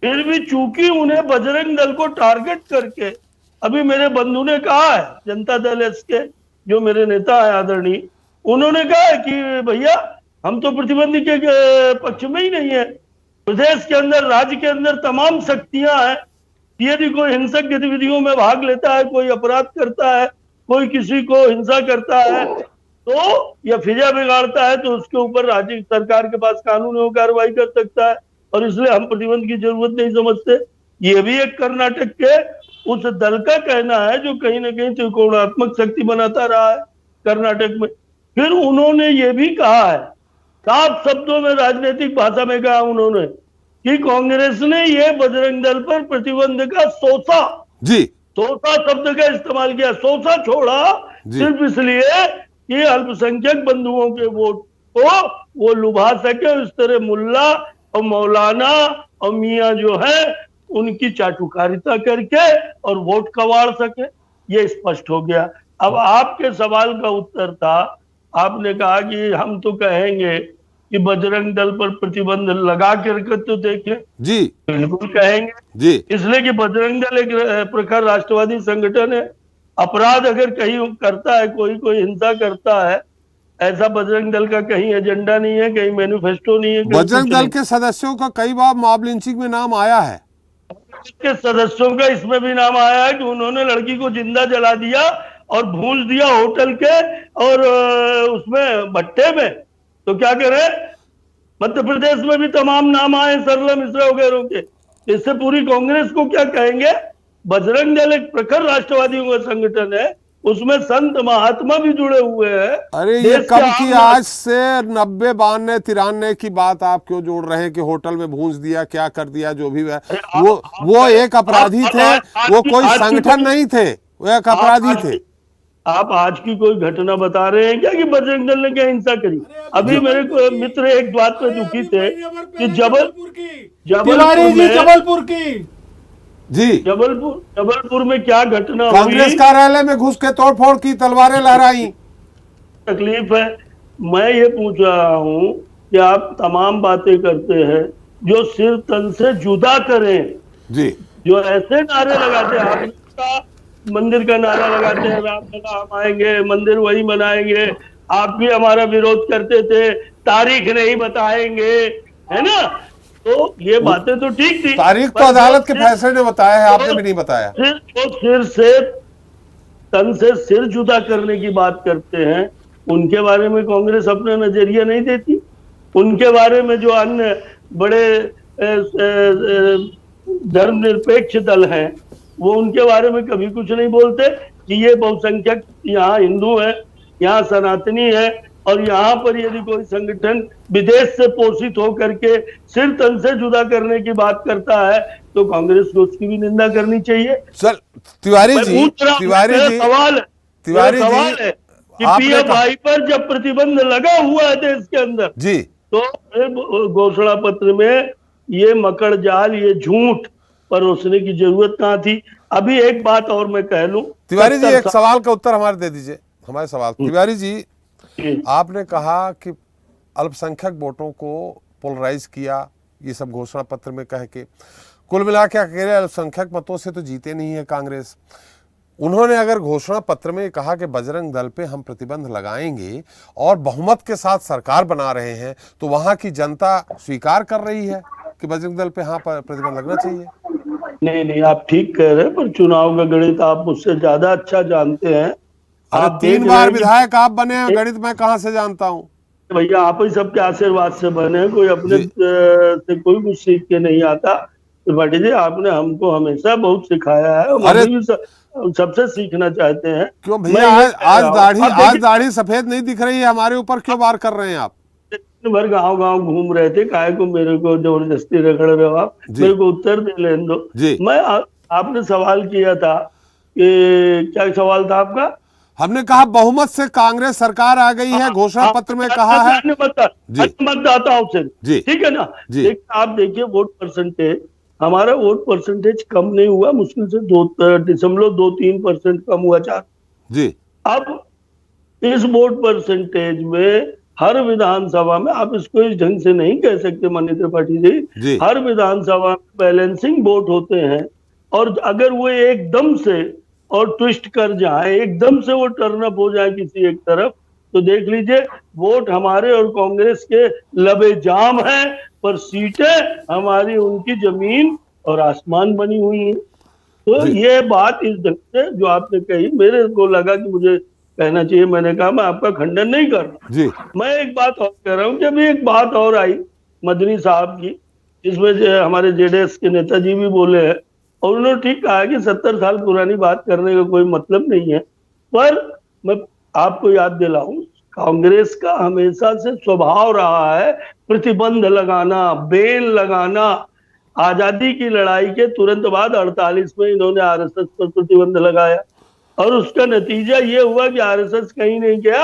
फिर भी चूंकि उन्हें बजरंग दल को टारगेट करके, अभी मेरे बंधु ने कहा है जनता दल एस के जो मेरे नेता है आदरणीय, उन्होंने कहा कि भैया हम तो प्रतिबंध के पक्ष में ही नहीं है। प्रदेश के अंदर, राज्य के अंदर तमाम शक्तियां हैं। यदि कोई हिंसक गतिविधियों में भाग लेता है, कोई अपराध करता है, कोई किसी को हिंसा करता है तो या फिजा बिगाड़ता है, तो उसके ऊपर राज्य सरकार के पास कानून एवं कार्रवाई कर सकता है, और इसलिए हम प्रतिबंध की जरूरत नहीं समझते। ये भी एक कर्नाटक के उस दल का कहना है जो कहीं ना कहीं त्रिकोणात्मक शक्ति बनाता रहा है कर्नाटक में। फिर उन्होंने ये भी कहा है, साफ शब्दों में राजनीतिक भाषा में कहा उन्होंने कि कांग्रेस ने ये बजरंग दल पर प्रतिबंध का सोचा शब्द का इस्तेमाल किया। सोचा छोड़ा सिर्फ इसलिए कि अल्पसंख्यक बंधुओं के वोट को वो लुभा सके, इस तरह मुल्ला और मौलाना और मियां जो है उनकी चाटुकारिता करके और वोट कवाड़ सके। ये स्पष्ट हो गया। अब आपके सवाल का उत्तर था, आपने कहा कि हम तो कहेंगे कि बजरंग दल पर प्रतिबंध लगा करके तो देखें। जी बिल्कुल कहेंगे जी, इसलिए कि बजरंग दल एक प्रखर राष्ट्रवादी संगठन है। अपराध अगर कहीं करता है, कोई हिंसा करता है, ऐसा बजरंग दल का कहीं एजेंडा नहीं है, कहीं मैनिफेस्टो नहीं है। बजरंग दल के सदस्यों का कई बार मॉब लिंचिंग में नाम आया है। के सदस्यों का इसमें भी नाम आया है कि उन्होंने लड़की को जिंदा जला दिया और भून दिया होटल के और उसमें भट्टे में। तो क्या करें, मध्य प्रदेश में भी तमाम नाम आए सरला मिश्रा वगैरह के। इससे पूरी कांग्रेस को क्या कहेंगे? बजरंग दल एक प्रखर राष्ट्रवादियों का संगठन है, उसमें संत महात्मा भी जुड़े हुए हैं। अरे ये कब की, आज से 90, 92, 93 की बात आप क्यों जोड़ रहे हैं कि होटल में भूंस दिया, क्या कर दिया, जो भी है वो एक अपराधी थे, वो कोई संगठन नहीं थे, वो एक अपराधी थे। आप आज की कोई घटना बता रहे हैं क्या कि बजरंग दल ने क्या हिंसा करी? अभी मेरे मित्र एक बात पे दुखी थे कि जबलपुर में क्या घटना हुई, कांग्रेस कार्यालय में घुस के तोड़फोड़ की, तलवारें लहराई। तकलीफ है। मैं ये पूछ रहा हूँ कि आप तमाम बातें करते हैं जो सिर तन से जुदा करें जी, जो ऐसे नारे लगाते हैं, आप मंदिर का नारा लगाते हैं, रामलला हम आएंगे, मंदिर वही बनाएंगे, आप भी हमारा विरोध करते थे, तारीख नहीं बताएंगे, है ना? तो ये बातें तो ठीक थी, तारीख तो अदालत के फैसले ने बताया है, आपने भी नहीं बताया। सिर से तन से सिर जुदा करने की बात करते हैं, उनके बारे में कांग्रेस अपना नजरिया नहीं देती। उनके बारे में जो अन्य बड़े धर्मनिरपेक्ष दल हैं वो उनके बारे में कभी कुछ नहीं बोलते कि ये बहुसंख्यक यहाँ हिंदू है, यहाँ सनातनी है, और यहाँ पर यदि कोई संगठन विदेश से पोषित होकर के सिर तन से जुदा करने की बात करता है तो कांग्रेस को उसकी भी निंदा करनी चाहिए। सर तिवारी जी, सवाल है कि पीएफआई पर जब प्रतिबंध लगा हुआ है देश के अंदर जी, तो घोषणा पत्र में ये मकड़ जाल, ये झूठ परोसने की जरूरत कहाँ थी? अभी एक बात और मैं कह लूं, तिवारी जी एक सवाल का उत्तर हमारे दे दीजिए। हमारे सवाल, तिवारी जी आपने कहा कि अल्पसंख्यक वोटों को पोलराइज किया, ये सब घोषणा पत्र में कह के, कुल मिला के अकेले अल्पसंख्यक मतों से तो जीते नहीं है कांग्रेस। उन्होंने अगर घोषणा पत्र में कहा कि बजरंग दल पे हम प्रतिबंध लगाएंगे और बहुमत के साथ सरकार बना रहे हैं, तो वहां की जनता स्वीकार कर रही है कि बजरंग दल पे हाँ पर प्रतिबंध लगना चाहिए। नहीं, आप ठीक कह रहे हैं, पर चुनाव का गणित आप मुझसे ज्यादा अच्छा जानते हैं। अरे 3 बार विधायक आप बने हैं, गणित मैं कहाँ से जानता हूँ? भैया आप ही सबके आशीर्वाद से बने, कोई अपने से कोई कुछ सीख के नहीं आता। त्रिपाठी जी आपने हमको हमेशा बहुत सिखाया है, अरे भी सबसे सीखना चाहते हैं। क्यों भैया, आज दाढ़ी सफेद नहीं दिख रही है, हमारे ऊपर क्यों वार कर रहे हैं आप? भर गांव घूम रहे थे, काहे को मेरे को जबरदस्ती रगड़ रहे हो आप? मेरे को उत्तर दे लेने दो। मैं आपने सवाल किया था कि क्या सवाल था आपका? हमने कहा बहुमत से कांग्रेस सरकार आ गई है, घोषणा पत्र में कहा है। मतदाताओं से, ठीक है ना? आप देखिए वोट परसेंटेज, हमारा वोट परसेंटेज कम नहीं हुआ, मुश्किल से 2.23% कम हुआ। 4 जी। अब इस वोट परसेंटेज में हर विधानसभा में, आप इसको इस ढंग से नहीं कह सकते माननीय त्रिपाठी जी, हर विधानसभा में बैलेंसिंग वोट होते हैं, और अगर वो एकदम से और ट्विस्ट कर जाए, एकदम से वो टर्न अप हो जाए किसी एक तरफ, तो देख लीजिए वोट हमारे और कांग्रेस के लबे जाम हैं, पर सीटें हमारी उनकी जमीन और आसमान बनी हुई हैं। तो ये बात इस ढंग से जो आपने कही, मेरे को लगा कि मुझे कहना चाहिए, मैंने कहा मैं आपका खंडन नहीं कर रहा जी। मैं एक बात और कह रहा हूँ कि अभी एक बात और आई मदनी साहब की, जिसमें हमारे जेडीएस के नेताजी भी बोले हैं, और उन्होंने ठीक कहा कि 70 साल पुरानी बात करने का कोई मतलब नहीं है। पर मैं आपको याद दिलाऊं, कांग्रेस का हमेशा से स्वभाव रहा है प्रतिबंध लगाना, बेल लगाना। आजादी की लड़ाई के तुरंत बाद 48 में इन्होंने आरएसएस पर प्रतिबंध लगाया, और उसका नतीजा ये हुआ कि आरएसएस कहीं नहीं गया,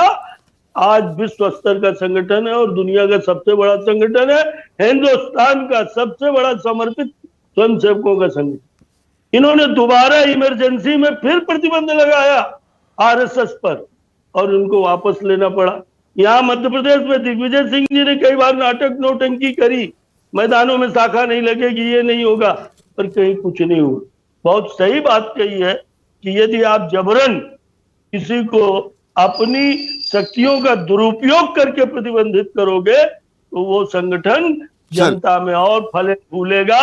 आज विश्व स्तर का संगठन है और दुनिया का सबसे बड़ा संगठन है, हिंदुस्तान का सबसे बड़ा समर्पित स्वयंसेवकों का संगठन। इन्होंने दोबारा इमरजेंसी में फिर प्रतिबंध लगाया आरएसएस पर, और उनको वापस लेना पड़ा। यहाँ मध्य प्रदेश में दिग्विजय सिंह जी ने कई बार नाटक नौटंकी करी, मैदानों में शाखा नहीं लगेगी, ये नहीं होगा, पर कहीं कुछ नहीं हुआ। बहुत सही बात कही है कि यदि आप जबरन किसी को अपनी शक्तियों का दुरुपयोग करके प्रतिबंधित करोगे तो वो संगठन जनता में और फले फूलेगा,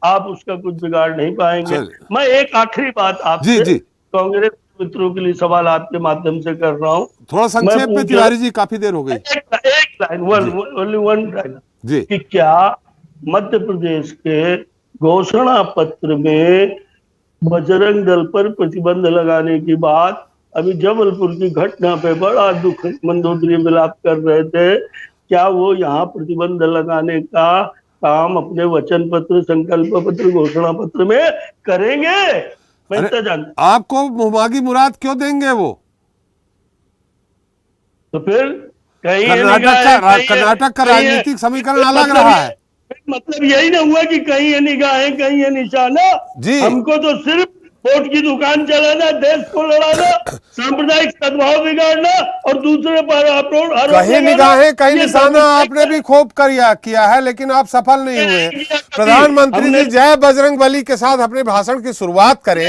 आप उसका कुछ बिगाड़ नहीं पाएंगे। मैं एक आखिरी बात आपसे कांग्रेस मित्रों के लिए सवाल आपके माध्यम से कर रहा हूँ, थोड़ा संक्षेप में तिवारी जी, काफी देर हो गई। एक लाइन, वन लाइन जी, कि क्या मध्य प्रदेश के घोषणा पत्र में बजरंग दल पर प्रतिबंध लगाने की बात, अभी जबलपुर की घटना पे बड़ा दुख मंदोदरी मिलाप कर रहे थे, क्या वो यहाँ प्रतिबंध लगाने का काम अपने वचन पत्र, संकल्प पत्र, घोषणा पत्र में करेंगे? मैं इतना जानता। आपको मुहमागी मुराद क्यों देंगे वो? तो फिर कहीं कर्नाटक का राजनीतिक समीकरण अलग रहा है। मतलब यही ना हुआ कि कहीं ये निगाहें, कहीं ये निशाना। हमको तो सिर्फ वोट की दुकान चलाना, देश को लड़ाना, सांप्रदायिक सद्भाव बिगाड़ना और दूसरे पर कहीं निगाहें कहीं निशाना आपने भी खूब किया है, लेकिन आप सफल नहीं हुए। प्रधानमंत्री जी जय बजरंग बली के साथ अपने भाषण की शुरुआत करें,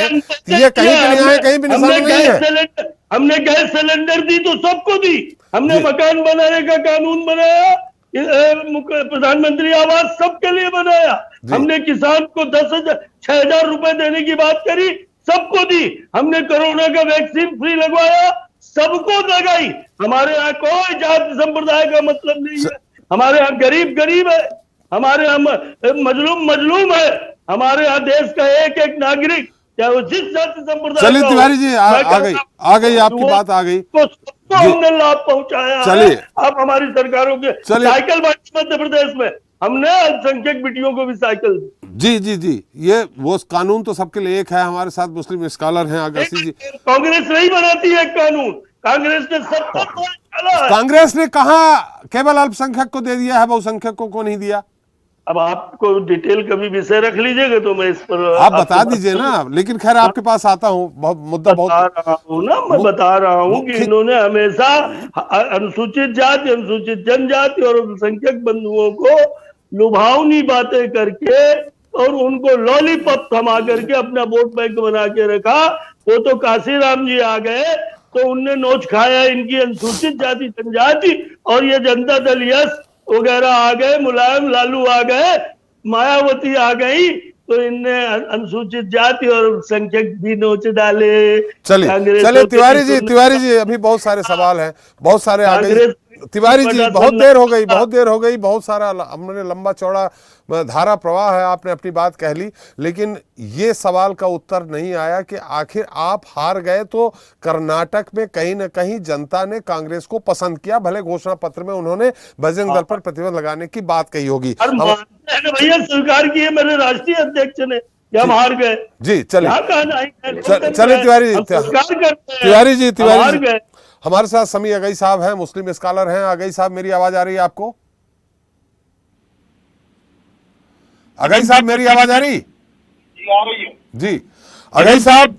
ये कहीं भी निगाहें कहीं भी निशाना नहीं है। हमने गैस सिलेंडर दी तो सबको दी, हमने मकान बनाने का कानून बनाया, प्रधानमंत्री आवास सबके लिए बनाया, हमने किसान को 6,000 रुपए देने की बात करी, सबको दी, हमने कोरोना का वैक्सीन फ्री लगवाया, सबको लगाई। हमारे यहाँ कोई जाति संप्रदाय का मतलब नहीं है, हमारे यहाँ गरीब गरीब है, हमारे यहाँ मजलूम मजलूम है, हमारे यहाँ देश का एक एक नागरिक, चाहे वो जिस जाति संप्रदाय। चलिए तिवारी जी, आ गई आपकी बात, आ गई, तो हमने लाभ पहुंचाया। चलिए, आप हमारी सरकारों के साइकिल बांटी मध्य प्रदेश में, हमने अल्पसंख्यक बेटियों को भी साइकिल दी। जी, ये वो कानून तो सबके लिए एक है। हमारे साथ मुस्लिम स्कॉलर हैं अगस्ती जी। कांग्रेस नहीं बनाती है कानून, कांग्रेस ने 70 कांग्रेस ने कहा केवल अल्पसंख्यक को दे दिया है, बहुसंख्यकों को नहीं दिया। अब आपको डिटेल कभी विषय रख लीजिएगा तो मैं इस पर आप बता दीजिए ना, लेकिन खैर आपके पास आता हूँ, मुद्दा बहुत मैं बता रहा हूँ कि इन्होंने हमेशा अनुसूचित जाति, अनुसूचित जनजाति और अल्पसंख्यक बंधुओं को लुभावनी बातें करके और उनको लॉलीपॉप थमा करके अपना वोट बैंक बना के रखा। वो तो काशीराम जी आ गए तो उनने नोच खाया इनकी अनुसूचित जाति जनजाति, और ये जनता दल यस वगैरह आ गए, मुलायम लालू आ गए, मायावती आ गई, तो इनने अनुसूचित जाति और संख्यक भी नोच डाले। चलिए तिवारी जी, अभी बहुत सारे सवाल हैं, बहुत सारे आ गए। तिवारी जी बहुत देर हो गई, बहुत सारा हमने लंबा चौड़ा धारा प्रवाह है, आपने अपनी बात कह ली, लेकिन ये सवाल का उत्तर नहीं आया कि आखिर आप हार गए तो कर्नाटक में कहीं न कहीं जनता ने कांग्रेस को पसंद किया, भले घोषणा पत्र में उन्होंने बजरंग दल पर प्रतिबंध लगाने की बात कही होगी। भैया स्वीकार किए मेरे राष्ट्रीय अध्यक्ष ने, हम हार गए। जी चलिए तिवारी जी, हमारे साथ समी अगई साहब हैं, मुस्लिम स्कॉलर हैं। अगई साहब, मेरी आवाज आ रही है आपको? अगई साहब, मेरी आवाज आ रही? आ रही है जी। अगई साहब,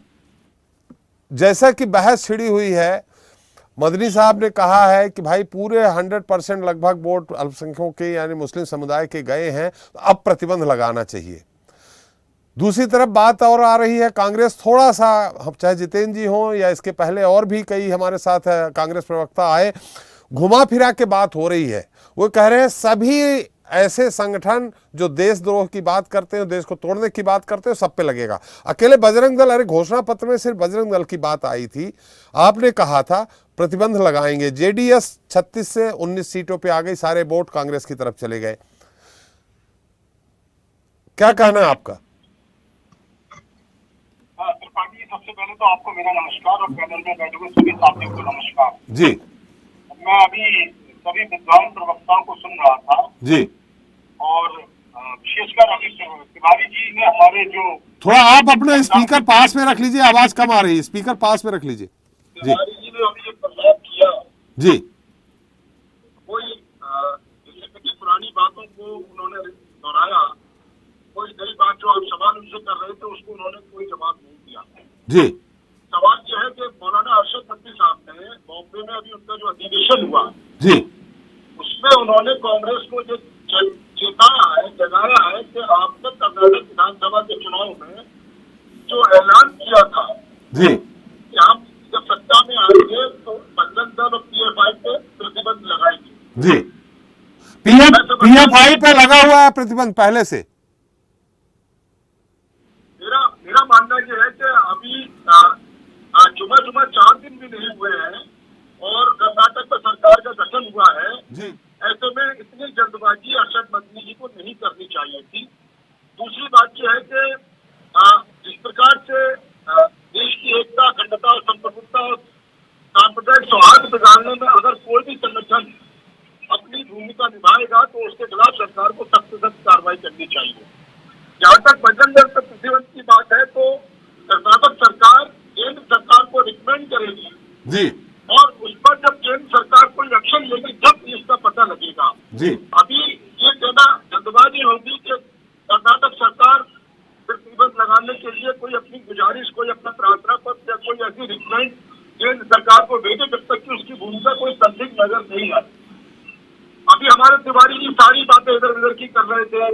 जैसा कि बहस छिड़ी हुई है, मदनी साहब ने कहा है कि भाई पूरे 100% लगभग वोट अल्पसंख्यकों के यानी मुस्लिम समुदाय के गए हैं, तो अब प्रतिबंध लगाना चाहिए। दूसरी तरफ बात और आ रही है, कांग्रेस थोड़ा सा, हम चाहे जितेंद्र जी हों या इसके पहले और भी कई हमारे साथ कांग्रेस प्रवक्ता आए, घुमा फिरा के बात हो रही है। वो कह रहे हैं सभी ऐसे संगठन जो देशद्रोह की बात करते हैं, देश को तोड़ने की बात करते हैं, सब पे लगेगा। अकेले बजरंग दल, अरे घोषणा पत्र में सिर्फ बजरंग दल की बात आई थी, आपने कहा था प्रतिबंध लगाएंगे। जेडीएस 36 से 19 सीटों पे आ गई, सारे वोट कांग्रेस की तरफ चले गए। क्या कहना है आपका? त्रिपाठी, सबसे पहले तो आपको मेरा नमस्कार और पैनल में बैठे हुए सभी साथियों को नमस्कार जी। मैं अभी सभी विद्वान प्रवक्ताओं को सुन रहा था जी। और विशेषकर अभी तिवारी जी ने हमारे जो, थोड़ा आप अपने स्पीकर पास में रख लीजिए, आवाज कम आ रही है, स्पीकर पास में रख लीजिए। जी तिवारी जी ने अभी जो प्रस्ताव किया, जी, कोई जिससे पुरानी बातों को उन्होंने दोहराया, कोई नई बात जो आप सवाल उनसे कर रहे थे उसको उन्होंने कोई जवाब नहीं दिया। जी। सवाल यह है कि मौलाना अरशद नकवी साहब ने बॉम्बे में अभी उनका जो अधिवेशन हुआ जी, उसमें उन्होंने कांग्रेस को जो जगाया है कि आपने कर्नाटक विधानसभा के चुनाव में जो ऐलान किया था जी, कि हम जब सत्ता में आएंगे तो बजरंग दल और पीएफआई पे प्रतिबंध लगाएंगे। जी। पीएफआई पे लगा हुआ है प्रतिबंध पहले से। मेरा मानना यह है कि अभी जुमा 4 दिन भी नहीं हुए हैं और कर्नाटक में सरकार का गठन हुआ है जी। ऐसे में इतनी जल्दबाजी अरशद नकवी जी को नहीं करनी चाहिए थी। दूसरी बात यह है कि जिस प्रकार से देश की एकता, अखंडता और संप्रभुता और सांप्रदायिक सौहार्द बिगाड़ने में अगर कोई भी संगठन अपनी भूमिका निभाएगा तो उसके खिलाफ सरकार को सख्त से सख्त कार्रवाई करनी चाहिए। जहाँ तक बजरंग दल पर प्रतिबंध की बात है तो कर्नाटक सरकार केंद्र सरकार को रिकमेंड करेगी जी। और उस पर जब केंद्र सरकार कोई एक्शन लेगी तब इसका पता लगेगा जी। अभी ये कहना जल्दबाजी होगी कि कर्नाटक सरकार प्रतिबंध लगाने के लिए कोई अपनी गुजारिश, कोई अपना प्रार्थना पत्र या कोई ऐसी रिकमेंड केंद्र सरकार को भेजे जब तक कि उसकी भूमिका कोई संदिग्ध नजर नहीं आती। अभी हमारे तिवारी जी सारी बातें इधर उधर की कर रहे थे,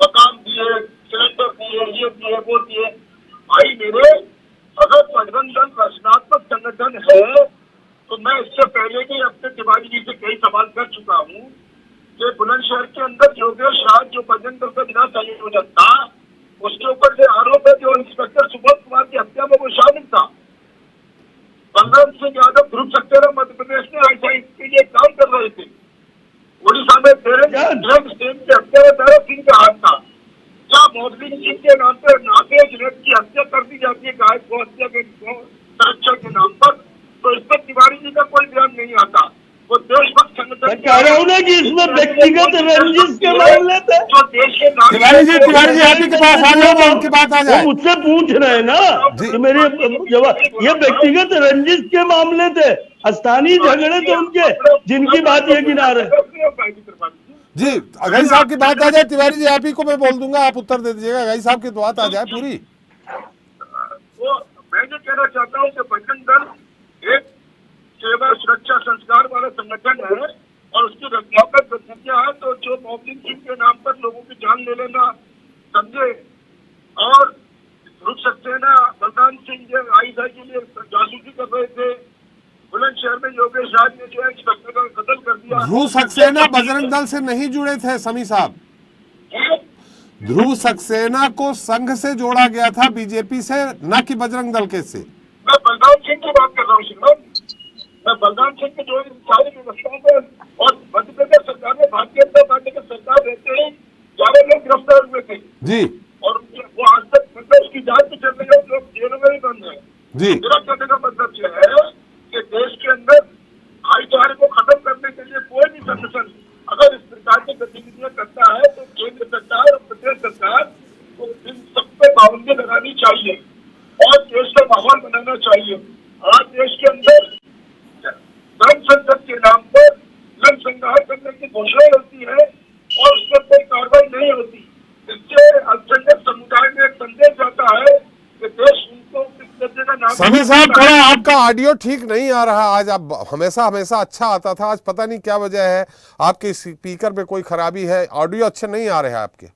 मकान दिए, सिलेंडर दिए, ये दिए, वो दिए। भाई मेरे, अगर बजरंग दल रचनात्मक संगठन है तो मैं इससे पहले भी अपने तिवारी जी से कई सवाल कर चुका हूँ कि बुलंदशहर के अंदर योगेश राज जो बजरंग दल का जिला संयोजक था, उसके ऊपर जो आरोप है जो इंस्पेक्टर सुबोध कुमार की हत्या में वो शामिल था। बलराम सिंह यादव ध्रुव सक्सेना मध्य प्रदेश में ऐसा इसके लिए काम कर रहे थे। उड़ीसा में धीरेन्द्र सिंह की हत्या में भैरव सिंह का हाथ था। क्या मोहसिन सिंह के नाम पर नाफेज रेप की हत्या कर दी जाती है गाय गौ हत्या के सुरक्षा के नाम पर, तो इस पर तिवारी जी का कोई ध्यान नहीं आता। वो देशभक्त संगठन कह रहा हूँ ना कि इसमें व्यक्तिगत रंजिश के मामले थे। जो देश के तिवारी जी आप ही के पास आ जाए, उनकी बात आ जाए। वो मुझसे पूछ रहे हैं ना कि मेरे जवाब, ये व्यक्तिगत रंजिश के मामले थे, स्थानीय झगड़े थे उनके, जिनकी बात ये गिना रहे। जी, अघई साहब की बात आ जाए, तिवारी जी आप ही को मैं बोल दूंगा, आप उत्तर दे दीजिएगा। अघई साहब की बात आ जाए पूरी। वो मैं जो कहना चाहता हूँ कि बजरंग दल एक सेवा सुरक्षा संस्कार वाला संगठन है और उसकी रचनात्मक गतिविधियां हैं। तो जो मोहसिन सिंह के नाम पर लोगों की जान ले लेना समझे और ध्रुव सक्सेना, बलराम सिंह आईसा के लिए जासूसी कर रहे थे, बुलंदशहर में योगेश राज ने जो है इंस्पेक्टर का कत्ल कर दिया। ध्रुव सक्सेना बजरंग दल से नहीं जुड़े थे समी साहब। ध्रुव सक्सेना को संघ से जोड़ा गया था, बीजेपी से, न कि बजरंग दल के से। मैं बलराम सिंह की बात कर रहा हूँ। मैं बलराम सिंह की जो सारी व्यवस्थाओं में और मध्य प्रदेश सरकार में भारतीय जनता पार्टी की सरकार रहते ही 11 लोग गिरफ्तार हुए थे जी। और वो आज तक मतलब उसकी जांच भी चल रही है, जो जेलों में भी बंद है जी। मेरा कहने का मतलब यह है कि देश के अंदर भाईचारे को खत्म करने के लिए कोई भी संगठन अगर इस प्रकार की गतिविधियां करता है तो केंद्र सरकार और प्रदेश सरकार को इन सब पे पाबंदी लगानी चाहिए और देश का माहौल बनाना चाहिए। आज देश के अंदर धर्म संसद के नाम पर नरसंहार करने की घोषणा होती है और उस पर कोई कार्रवाई नहीं होती। इससे अल्पसंख्यक समुदाय में एक संदेश जाता है कि देश उनको किस दर्जे का नाम। समी साहब, थोड़ा आपका ऑडियो ठीक नहीं आ रहा आज। आप हमेशा अच्छा आता था, आज पता नहीं क्या वजह है, आपके स्पीकर में कोई खराबी है, ऑडियो अच्छे नहीं आ रहे हैं आपके।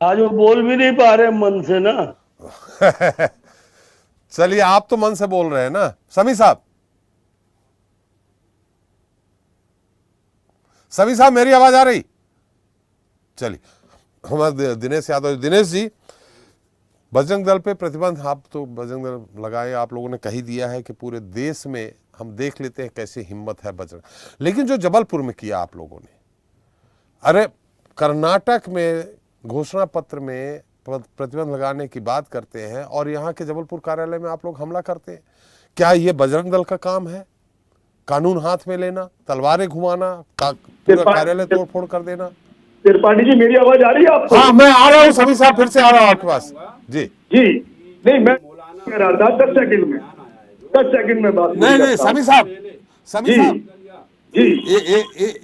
आज वो बोल भी नहीं पा रहे मन से ना। चलिए, आप तो मन से बोल रहे हैं ना समी साहब। समी साहब, मेरी आवाज आ रही? चलिए, हमारे दिनेश यादव। दिनेश जी, बजरंग दल पे प्रतिबंध, आप तो बजरंग दल लगाए, आप लोगों ने कही दिया है कि पूरे देश में हम देख लेते हैं कैसी हिम्मत है बजरंग, लेकिन जो जबलपुर में किया आप लोगों ने, अरे कर्नाटक में घोषणा पत्र में प्रतिबंध लगाने की बात करते हैं और यहाँ के जबलपुर कार्यालय में आप लोग हमला करते हैं। क्या ये बजरंग दल का काम है? कानून हाथ में लेना, तलवारें घुमाना, पूरा कार्यालय तोड़फोड़ कर देना? त्रिपाठी जी, मेरी आवाज आ रही है आपको? हाँ, मैं आ रहा हूँ सभी साहब, फिर से आ रहा हूँ आपके पास। जी जी, नहीं मैं कह रहा था 10 सेकंड में बात नहीं, समी साहब, समी जी, साहब, जी,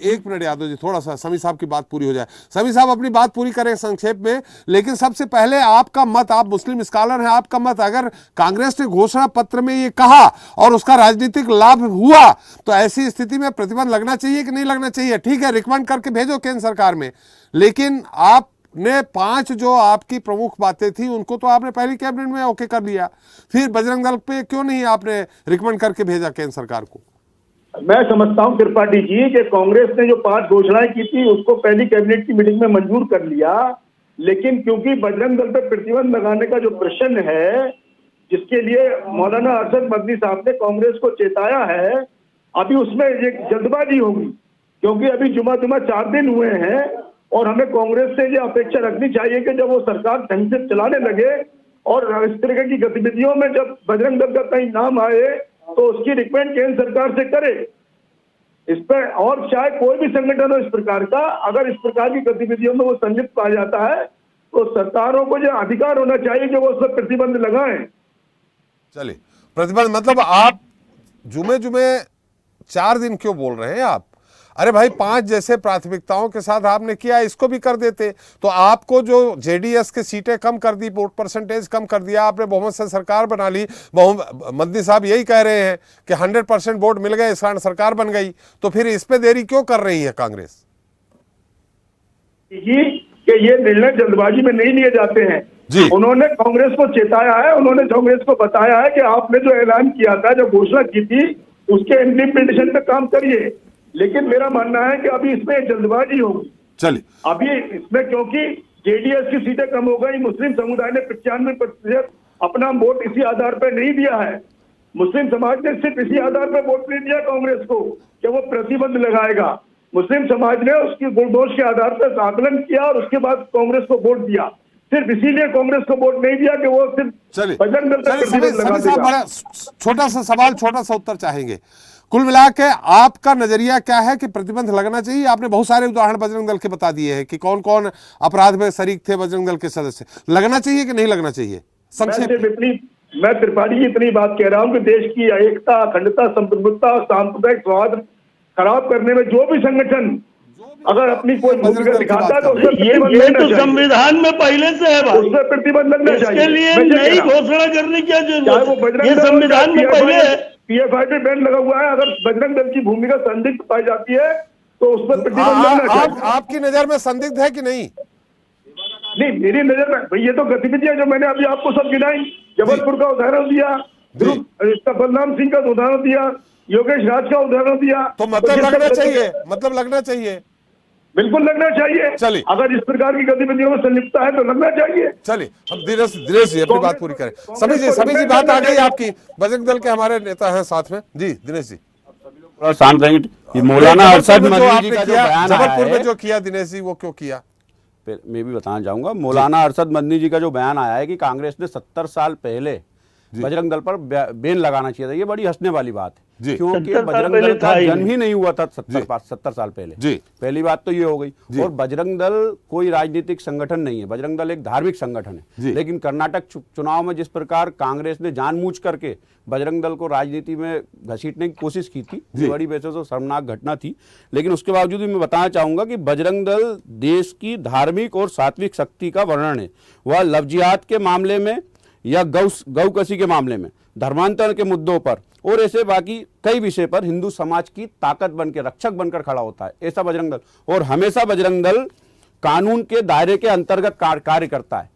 एक मिनट यादव जी, थोड़ा सा समी साहब की बात पूरी हो जाए। समी साहब अपनी बात पूरी करें संक्षेप में, लेकिन सबसे पहले आपका मत, आप मुस्लिम स्कॉलर हैं, आपका मत, अगर कांग्रेस ने घोषणा पत्र में ये कहा और उसका राजनीतिक लाभ हुआ तो ऐसी स्थिति में प्रतिबंध लगना चाहिए कि नहीं लगना चाहिए? ठीक है, रिकमेंड करके भेजो केंद्र सरकार में, लेकिन आपने 5 जो आपकी प्रमुख बातें थी उनको तो आपने पहली कैबिनेट में ओके कर लिया, फिर बजरंग दल पे क्यों नहीं आपने रिकमेंड करके भेजा केंद्र सरकार को? मैं समझता हूं त्रिपाठी जी कि कांग्रेस ने जो 5 घोषणाएं की थी उसको पहली कैबिनेट की मीटिंग में मंजूर कर लिया, लेकिन क्योंकि बजरंग दल पर प्रतिबंध लगाने का जो प्रश्न है, जिसके लिए मौलाना अरशद मदनी साहब ने कांग्रेस को चेताया है, अभी उसमें एक जल्दबाजी होगी, क्योंकि अभी जुमा 4 दिन हुए हैं और हमें कांग्रेस से ये अपेक्षा रखनी चाहिए कि जब वो सरकार ढंग से चलाने लगे और इस तरह की गतिविधियों में जब बजरंग दल का कहीं नाम आए तो उसकी रिकमेंड केंद्र सरकार से करे इस पर। और चाहे कोई भी संगठन हो इस प्रकार का, अगर इस प्रकार की गतिविधियों में वो संलिप्त पाया जाता है तो सरकारों को जो अधिकार होना चाहिए कि वो उस पर प्रतिबंध लगाएं। चलिए, प्रतिबंध मतलब आप जुमे 4 दिन क्यों बोल रहे हैं आप? अरे भाई, 5 जैसे प्राथमिकताओं के साथ आपने किया, इसको भी कर देते तो आपको जो जेडीएस के सीटें कम कर दी, वोट परसेंटेज कम कर दिया, आपने बहुमत से सरकार बना ली। मदनी साहब यही कह रहे हैं कि 100% वोट मिल गए, इस कारण सरकार बन गई, तो फिर इस पे देरी क्यों कर रही है कांग्रेस? कि ये निर्णय जल्दबाजी में नहीं लिए जाते हैं जी। उन्होंने कांग्रेस को चेताया है, उन्होंने कांग्रेस को बताया है कि आपने जो ऐलान किया था, जो घोषणा की थी, उसके इम्प्लीमेंटेशन पे काम करिए, लेकिन मेरा मानना है कि अभी इसमें जल्दबाजी होगी। चलिए, अभी इसमें क्योंकि जेडीएस की सीटें कम हो गई, मुस्लिम समुदाय ने 95% अपना वोट इसी आधार पर नहीं दिया है। मुस्लिम समाज ने सिर्फ इसी आधार पर वोट नहीं दिया कांग्रेस को कि वो प्रतिबंध लगाएगा। मुस्लिम समाज ने उसकी गुणदोष के आधार पर आकलन किया और उसके बाद कांग्रेस को वोट दिया। सिर्फ इसीलिए कांग्रेस को वोट नहीं दिया कि वो सिर्फ बजरंग दल पर प्रतिबंध लगा देगा। छोटा सा सवाल, छोटा सा उत्तर चाहेंगे। कुल मिला के आपका नजरिया क्या है कि प्रतिबंध लगना चाहिए? आपने बहुत सारे उदाहरण बजरंग दल के बता दिए हैं कि कौन कौन अपराध में शरीक थे बजरंग दल के सदस्य। लगना चाहिए कि नहीं लगना चाहिए? मैं त्रिपाठी जी इतनी बात कह रहा हूं कि देश की एकता, अखंडता, संप्रभुता, सांप्रदायिक सौहार्द खराब करने में जो भी संगठन अगर अपनी कोई भूमिका दिखाता है तो ये तो संविधान में पहले से है भाई, उस पर प्रतिबंध लगना चाहिए। इसके लिए नई घोषणा करने की क्या जरूरत है? ये संविधान में पहले है। पीएफआई पे बैन लगा हुआ है, अगर बजरंग दल की भूमिका संदिग्ध पाई जाती है तो उस पर प्रतिबंध लगना चाहिए। आपकी नजर में संदिग्ध है कि नहीं? नहीं, मेरी नजर में भाई ये तो गतिविधियां जो मैंने अभी आपको सब गिनाई, जबलपुर का उदाहरण दिया, बलराम सिंह का उदाहरण दिया, योगेश राज का उदाहरण दिया, तो मतलब लगना चाहिए, मतलब लगना चाहिए, बिल्कुल लगना चाहिए। चलिए, अगर इस प्रकार की गतिविधियों में संलिप्तता है तो लगना चाहिए। चलिए, हम दिनेश जी अपनी बात पूरी करें। सभी जी बात आ गई आपकी, बजरंग दल के हमारे नेता हैं साथ में। जी दिनेश जी, शांत रहेंगे। मौलाना अरशद मदनी जी का जो बयान जबलपुर में जो किया दिनेश जी, वो क्यों किया? मैं भी बताना चाहूंगा। मौलाना अरशद मदनी जी का जो बयान आया है कि कांग्रेस ने 70 साल पहले बजरंग दल पर बैन लगाना चाहिए था, ये बड़ी हंसने वाली बात है, क्योंकि बजरंग दल का जन्म ही नहीं हुआ था 70 साल पहले। पहली बात तो ये हो गई। और बजरंग दल कोई राजनीतिक संगठन नहीं है, बजरंग दल एक धार्मिक संगठन है। लेकिन कर्नाटक चुनाव में जिस प्रकार कांग्रेस ने जानबूझ करके बजरंग दल को राजनीति में घसीटने की कोशिश की थी, ये बड़ी वैसे तो शर्मनाक घटना थी, लेकिन उसके बावजूद भी मैं बताना चाहूंगा कि बजरंग दल देश की धार्मिक और सात्विक शक्ति का वर्णन है। वह लफ्जियात के मामले में या गौकसी के मामले में, धर्मांतरण के मुद्दों पर और ऐसे बाकी कई विषय पर हिंदू समाज की ताकत बनकर, रक्षक बनकर खड़ा होता है, ऐसा बजरंग दल। और हमेशा बजरंग दल कानून के दायरे के अंतर्गत कार्य करता है।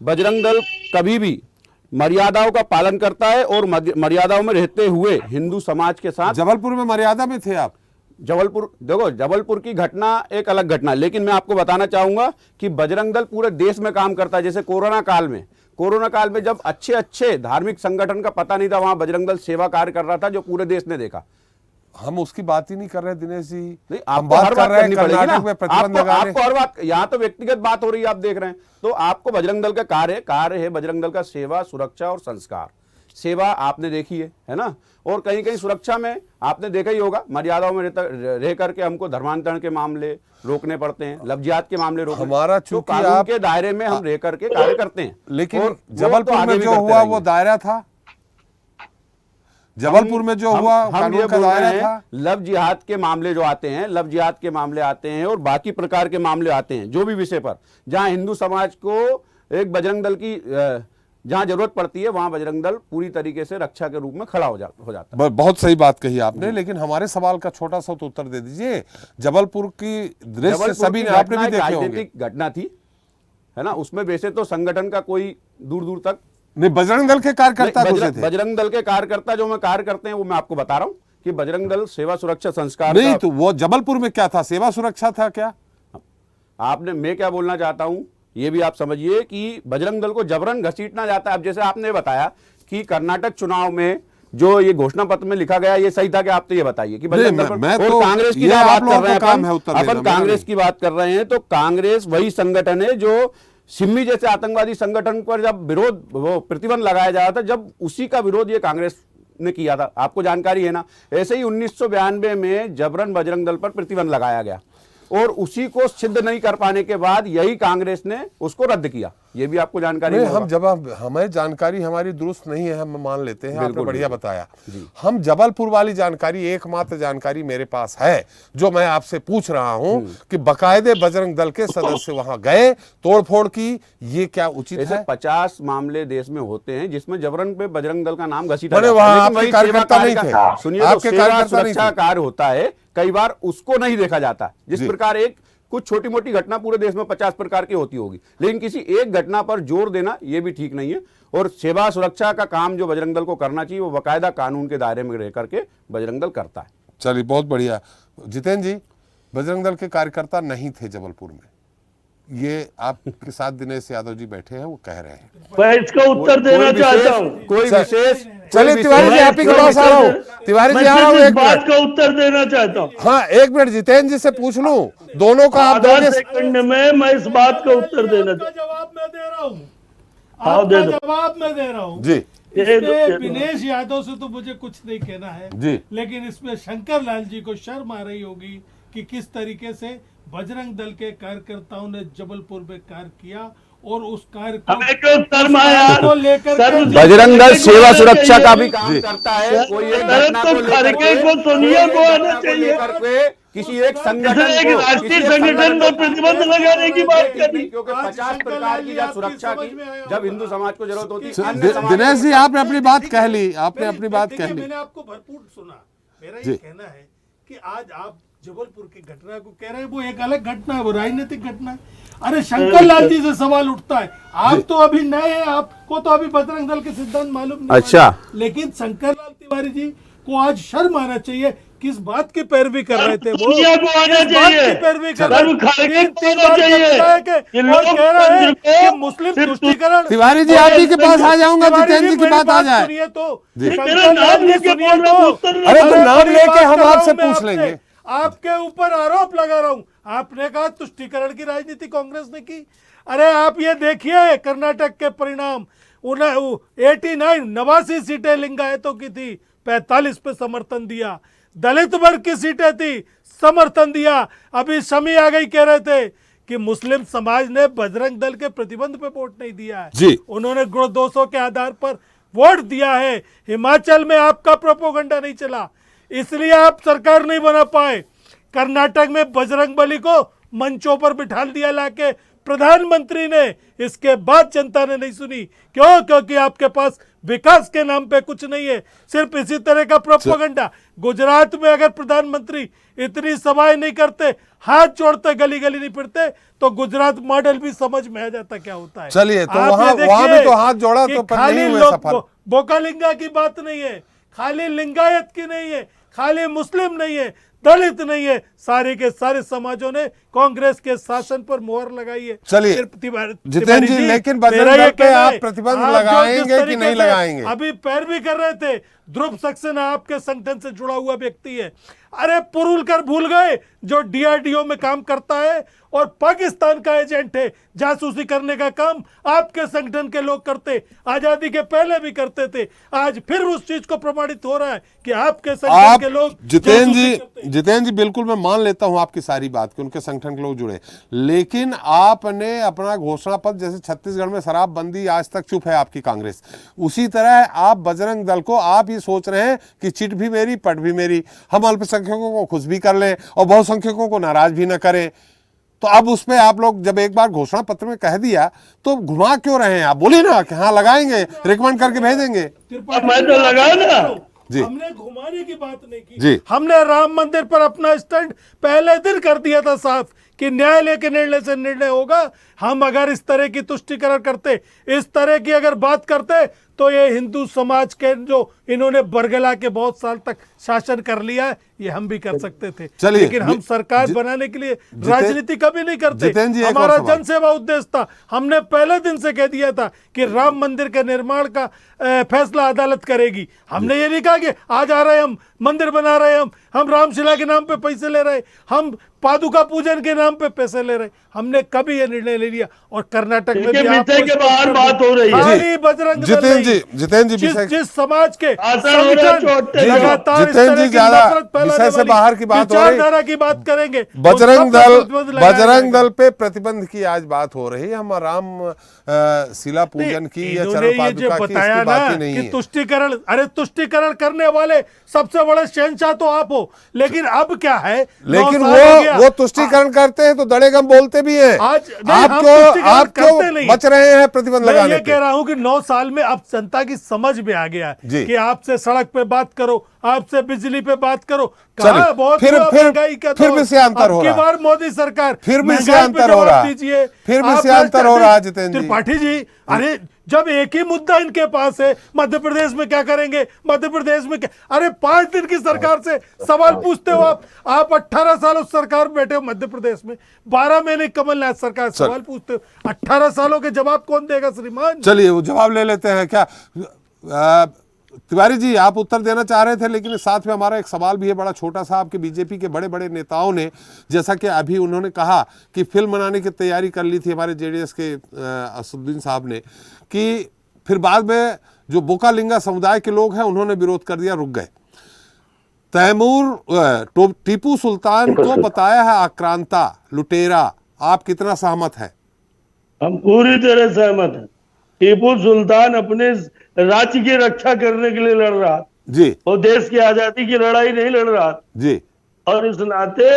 बजरंग दल कभी भी मर्यादाओं का पालन करता है और मर्यादाओं में रहते हुए हिंदू समाज के साथ। जबलपुर में मर्यादा में थे आप? जबलपुर देखो, जबलपुर की घटना एक अलग घटना, लेकिन मैं आपको बताना चाहूंगा कि बजरंग दल पूरे देश में काम करता है। जैसे कोरोना काल में जब अच्छे धार्मिक संगठन का पता नहीं था, वहां बजरंग दल सेवा कार्य कर रहा था, जो पूरे देश ने देखा। हम उसकी बात ही नहीं कर रहे दिनेश जी, नहीं, हम बात कर रहे हैं कर्नाटक में प्रतिबंध लगाने। आपको हर बात, यहाँ तो व्यक्तिगत बात हो रही है, आप देख रहे हैं। तो आपको बजरंग दल का कार्य है बजरंग दल का सेवा, सुरक्षा और संस्कार। सेवा आपने देखी है ना, और कहीं कहीं सुरक्षा में आपने देखा ही होगा, मर्यादाओं में रह करके हमको धर्मांतरण के मामले रोकने पड़ते हैं, लफ्जियात के मामले रोकने, हमारा तो कानून के दायरे में हम रह करके कार्य करते हैं। लेकिन जबलपुर में जो हुआ वो दायरा था, जबलपुर में जो हुआ कानून का दायरा था। लव जिहाद के मामले जो आते हैं, लव जिहाद के मामले आते हैं और बाकी प्रकार के मामले आते हैं, जो भी विषय पर जहां हिंदू समाज को एक बजरंग दल की जहां जरूरत पड़ती है, वहां बजरंग दल पूरी तरीके से रक्षा के रूप में खड़ा हो जाता है। बहुत सही बात कही आपने, लेकिन हमारे सवाल का छोटा सा तो उत्तर दे दीजिए। जबलपुर की दृश्य सभी ने, आपने भी देखे होंगे, राजनीतिक घटना थी, है ना। उसमें वैसे तो संगठन का कोई दूर दूर तक नहीं, बजरंग दल के कार्यकर्ता घुसे थे। बजरंग दल के कार्यकर्ता जो मैं कार्य करते हैं वो मैं आपको बता रहा हूं कि बजरंग दल सेवा सुरक्षा संस्कार नहीं, तो वो जबलपुर में क्या था, सेवा सुरक्षा था क्या? आपने, मैं क्या बोलना चाहता हूं ये भी आप समझिए कि बजरंग दल को जबरन घसीटना जाता है। अब जैसे आपने बताया कि कर्नाटक चुनाव में जो ये घोषणा पत्र में लिखा गया, ये सही था कि आप तो ये बताइए कि बजरंग दल पर, और कांग्रेस की बात कर रहे हैं अपन कांग्रेस की बात कर रहे हैं, तो कांग्रेस वही संगठन है जो सिम्मी जैसे आतंकवादी संगठन पर जब विरोध, वो प्रतिबंध लगाया जा रहा था, जब उसी का विरोध ये कांग्रेस ने किया था, आपको जानकारी है ना। ऐसे ही 1992 में जबरन बजरंग दल पर प्रतिबंध लगाया गया और उसी को सिद्ध नहीं कर पाने के बाद यही कांग्रेस ने उसको रद्द किया, ये भी आपको जानकारी है। हम जब हमें जानकारी हमारी दुरुस्त नहीं है, हम मान लेते हैं, आपने बढ़िया बताया। हम जबलपुर वाली जानकारी, एकमात्र जानकारी मेरे पास है जो मैं आपसे पूछ रहा हूं कि बकायदे बजरंग दल के सदस्य वहां गए, तोड़फोड़ की, ये क्या उचित है? 50 मामले देश में होते हैं जिसमें जबरन पे बजरंग दल का नाम घसीटा जाता है, लेकिन कार्यकर्ता नहीं थे। सुनिए, आपके कार्यकर्ता सुरक्षा कार्य होता है, कई बार उसको नहीं देखा जाता। जिस प्रकार एक कुछ छोटी मोटी घटना पूरे देश में 50 प्रकार की होती होगी, लेकिन किसी एक घटना पर जोर देना यह भी ठीक नहीं है। और सेवा सुरक्षा का काम जो बजरंग दल को करना चाहिए वो बाकायदा कानून के दायरे में रह करके बजरंग दल करता है। चलिए, बहुत बढ़िया। जितेंद्र जी, बजरंग दल के कार्यकर्ता नहीं थे जबलपुर में, ये आपके साथ दिनेश यादव जी बैठे हैं, वो कह रहे हैं। मैं इसका उत्तर देना चाहता हूँ। कोई विशेष, चलिए तिवारी जी, आप ही के पास आ रहा हूँ। तिवारी जी आ रहा हूँ, एक बात का उत्तर देना चाहता हूँ। हाँ, एक मिनट, जितेंद्र जी से पूछ लूं, दोनों का आप आधा सेकंड में मैं इस बात का उत्तर देना चाहता हूँ। जवाब मैं दे रहा हूँ, दे दो। जवाब मैं दे रहा हूँ जी। इसमें दिनेश यादव से तो मुझे कुछ नहीं कहना है जी, लेकिन इसमें शंकर लाल जी को शर्म आ रही होगी कि किस तरीके से बजरंग दल के कार्यकर्ताओं ने जबलपुर में कार्य किया और उस कार्य को लेकर बजरंग दल सेवा सुरक्षा का भी काम करता है। कोई एक घटना को खड़गे को सोनिया को आना चाहिए, किसी एक संगठन, एक राष्ट्रीय संगठन पर प्रतिबंध लगाने की बात करनी, क्योंकि 50 प्रकार की सुरक्षा की जब हिंदू समाज को जरूरत होती है। दिनेश जी, आपने अपनी बात कह ली, आपने अपनी बात कह ली। मैंने आपको भरपूर सुना। मेरा ये कहना है कि आज आप जबलपुर की घटना को कह रहे हैं, वो एक अलग घटना है, वो राजनीतिक घटना है। अरे शंकर लाल जी से सवाल उठता है, आप तो अभी नए हैं, आपको तो अभी बजरंग दल के सिद्धांत मालूम नहीं। अच्छा, लेकिन शंकर लाल तिवारी जी को आज शर्म आना चाहिए। किस बात की पैरवी कर रहे थे वो? को आना चाहिए, पैरवी कर चाहिए। मुस्लिम तुष्टीकरण। तिवारी जी, आप ही के पास आ जाऊंगा, जितेंद्र जी की बात आ जाए। सुनिए तो, अरे तो नाम लेके हम आपसे पूछ लेंगे। आपके ऊपर आरोप लगा रहा हूं, आपने कहा तुष्टीकरण की राजनीति कांग्रेस ने की। अरे आप ये देखिए कर्नाटक के परिणाम, 89 सीटें लिंगायतों की थी, 45 पे समर्थन दिया। दलित वर्ग की सीटें थी, समर्थन दिया। अभी शमी आ गई, कह रहे थे कि मुस्लिम समाज ने बजरंग दल के प्रतिबंध पे वोट नहीं दिया है जी, उन्होंने गुण 200 के आधार पर वोट दिया है। हिमाचल में आपका प्रोपोगंडा नहीं चला, इसलिए आप सरकार नहीं बना पाए। कर्नाटक में बजरंग बली को मंचों पर बिठा दिया लाके, प्रधानमंत्री ने, इसके बाद जनता ने नहीं सुनी। क्यों? क्योंकि आपके पास विकास के नाम पे कुछ नहीं है, सिर्फ इसी तरह का प्रोपेगेंडा। गुजरात में अगर प्रधानमंत्री इतनी सभाएं नहीं करते, हाथ जोड़ते, गली गली नहीं फिरते, तो गुजरात मॉडल भी समझ में आ जाता क्या होता है। चलिए, तो आप वहां ये देखिए भी तो हाथ जोड़ा कि तो पर खाली नहीं हुए लोग सफल। बोकालिंगा की बात नहीं है, खाली लिंगायत की नहीं है, खाली मुस्लिम नहीं है, दलित नहीं है, सारे के सारे समाजों ने कांग्रेस के शासन पर मोहर लगाई है। चलिए जितेंद्र जी, लेकिन बजरंग दल पे आप प्रतिबंध लगाएंगे कि नहीं लगाएंगे? अभी पैरवी कर रहे थे, ध्रुव सक्सेना आपके संगठन से जुड़ा हुआ व्यक्ति है। अरे पुरुलकर भूल गए, जो डीआरडीओ में काम करता है और पाकिस्तान का एजेंट है, जासूसी करने का काम आपके संगठन के लोग करते, आजादी के पहले भी करते थे। आज फिर उस चीज को प्रमाणित हो रहा है कि आपके संगठन के लोग जितेंद्र जी बिल्कुल मैं मान लेता हूं आपकी सारी बात कि उनके संगठन के लोग जुड़े, लेकिन आपने अपना घोषणा पत्र, जैसे छत्तीसगढ़ में शराबबंदी आज तक चुप है आपकी कांग्रेस, उसी तरह आप बजरंग दल को आप ये सोच रहे हैं कि चिट भी मेरी पट भी मेरी, हम अल्पसंख्यकों को खुश भी कर लें और बहुसंख्यकों को नाराज भी न करें। तो अब उसमें आप लोग जब एक बार घोषणा पत्र में कह दिया तो घुमा क्यों रहे हैं? आप बोलिए ना कि हाँ लगाएंगे, रिकमेंड करके भेजेंगे। मैं तो लगा ना जी, हमने घुमाने की बात नहीं की जी। हमने राम मंदिर पर अपना स्टैंड पहले दिन कर दिया था साफ कि न्यायालय के निर्णय से निर्णय होगा। हम अगर इस तरह की तुष्टिकरण करते, इस तरह की अगर बात करते, तो ये हिंदू समाज के जो इन्होंने बरगला के बहुत साल तक शासन कर लिया है, ये हम भी कर सकते थे। लेकिन हम सरकार बनाने के लिए राजनीति कभी नहीं करते। हमारा जनसेवा उद्देश्य था। हमने पहले दिन से कह दिया था कि राम मंदिर के निर्माण का फैसला अदालत करेगी। हमने ये नहीं कहा कि आज आ रहे हम मंदिर बना रहे, हम रामशिला के नाम पे पैसे ले रहे, हम पादुका पूजन के नाम पे पैसे ले रहे। हमने कभी ये निर्णय ले लिया। और कर्नाटक में भी के बाहर बात हो रही है। बजरंग जितेंद्र जी जिस समाज के लगातार विषय से बाहर की बात हो रही, की बात करेंगे। बजरंग दल पे प्रतिबंध की आज बात हो रही है। हम राम शिला पूजन की या चरण पादुका की इसकी बात ही नहीं है। तुष्टिकरण, अरे तुष्टिकरण करने वाले सबसे बड़े शहंशाह तो आप हो। लेकिन अब क्या है, लेकिन वो तुष्टिकरण करते हैं तो दड़ेगम बोलते भी हैं। आप क्यों बच रहे हैं प्रतिबंध लगाने? मैं ये कह रहा हूं कि 9 साल में अब जनता की समझ में आ गया है कि आपसे सड़क पे बात करो, आपसे बिजली पे बात करो, कहा बहुत फिर भी से अंतर हो रहा है। मोदी सरकार फिर भी से अंतर हो रहा है, फिर भी से अंतर हो रहा है। जितेंद्र त्रिपाठी जी, अरे जब एक ही मुद्दा इनके पास है, मध्य प्रदेश में क्या करेंगे, मध्य प्रदेश में क्या, अरे 5 दिन की सरकार से सवाल पूछते हो आप 18 साल उस सरकार में बैठे हो मध्य प्रदेश में, 12 महीने कमलनाथ सरकार सवाल पूछते हो, 18 सालों के जवाब कौन देगा श्रीमान? चलिए वो जवाब ले लेते हैं। क्या तिवारी जी आप उत्तर देना चाह रहे थे, लेकिन साथ में हमारा एक सवाल भी है बड़ा छोटा सा। आपके बीजेपी के बड़े बड़े नेताओं ने, जैसा कि अभी उन्होंने कहा कि फिल्म बनाने की तैयारी कर ली थी हमारे जेडीएस के असदुद्दीन साहब ने, कि फिर बाद में जो बोकालिंगा समुदाय के लोग हैं उन्होंने विरोध कर दिया, रुक गए। तैमूर टीपू सुल्तान को बताया है आक्रांता, लुटेरा, आप कितना सहमत है? हम पूरी तरह सहमत हैं। टीपू सुल्तान अपने राज्य की रक्षा करने के लिए लड़ रहा जी, वो देश की आजादी की लड़ाई नहीं लड़ रहा जी। और इस नाते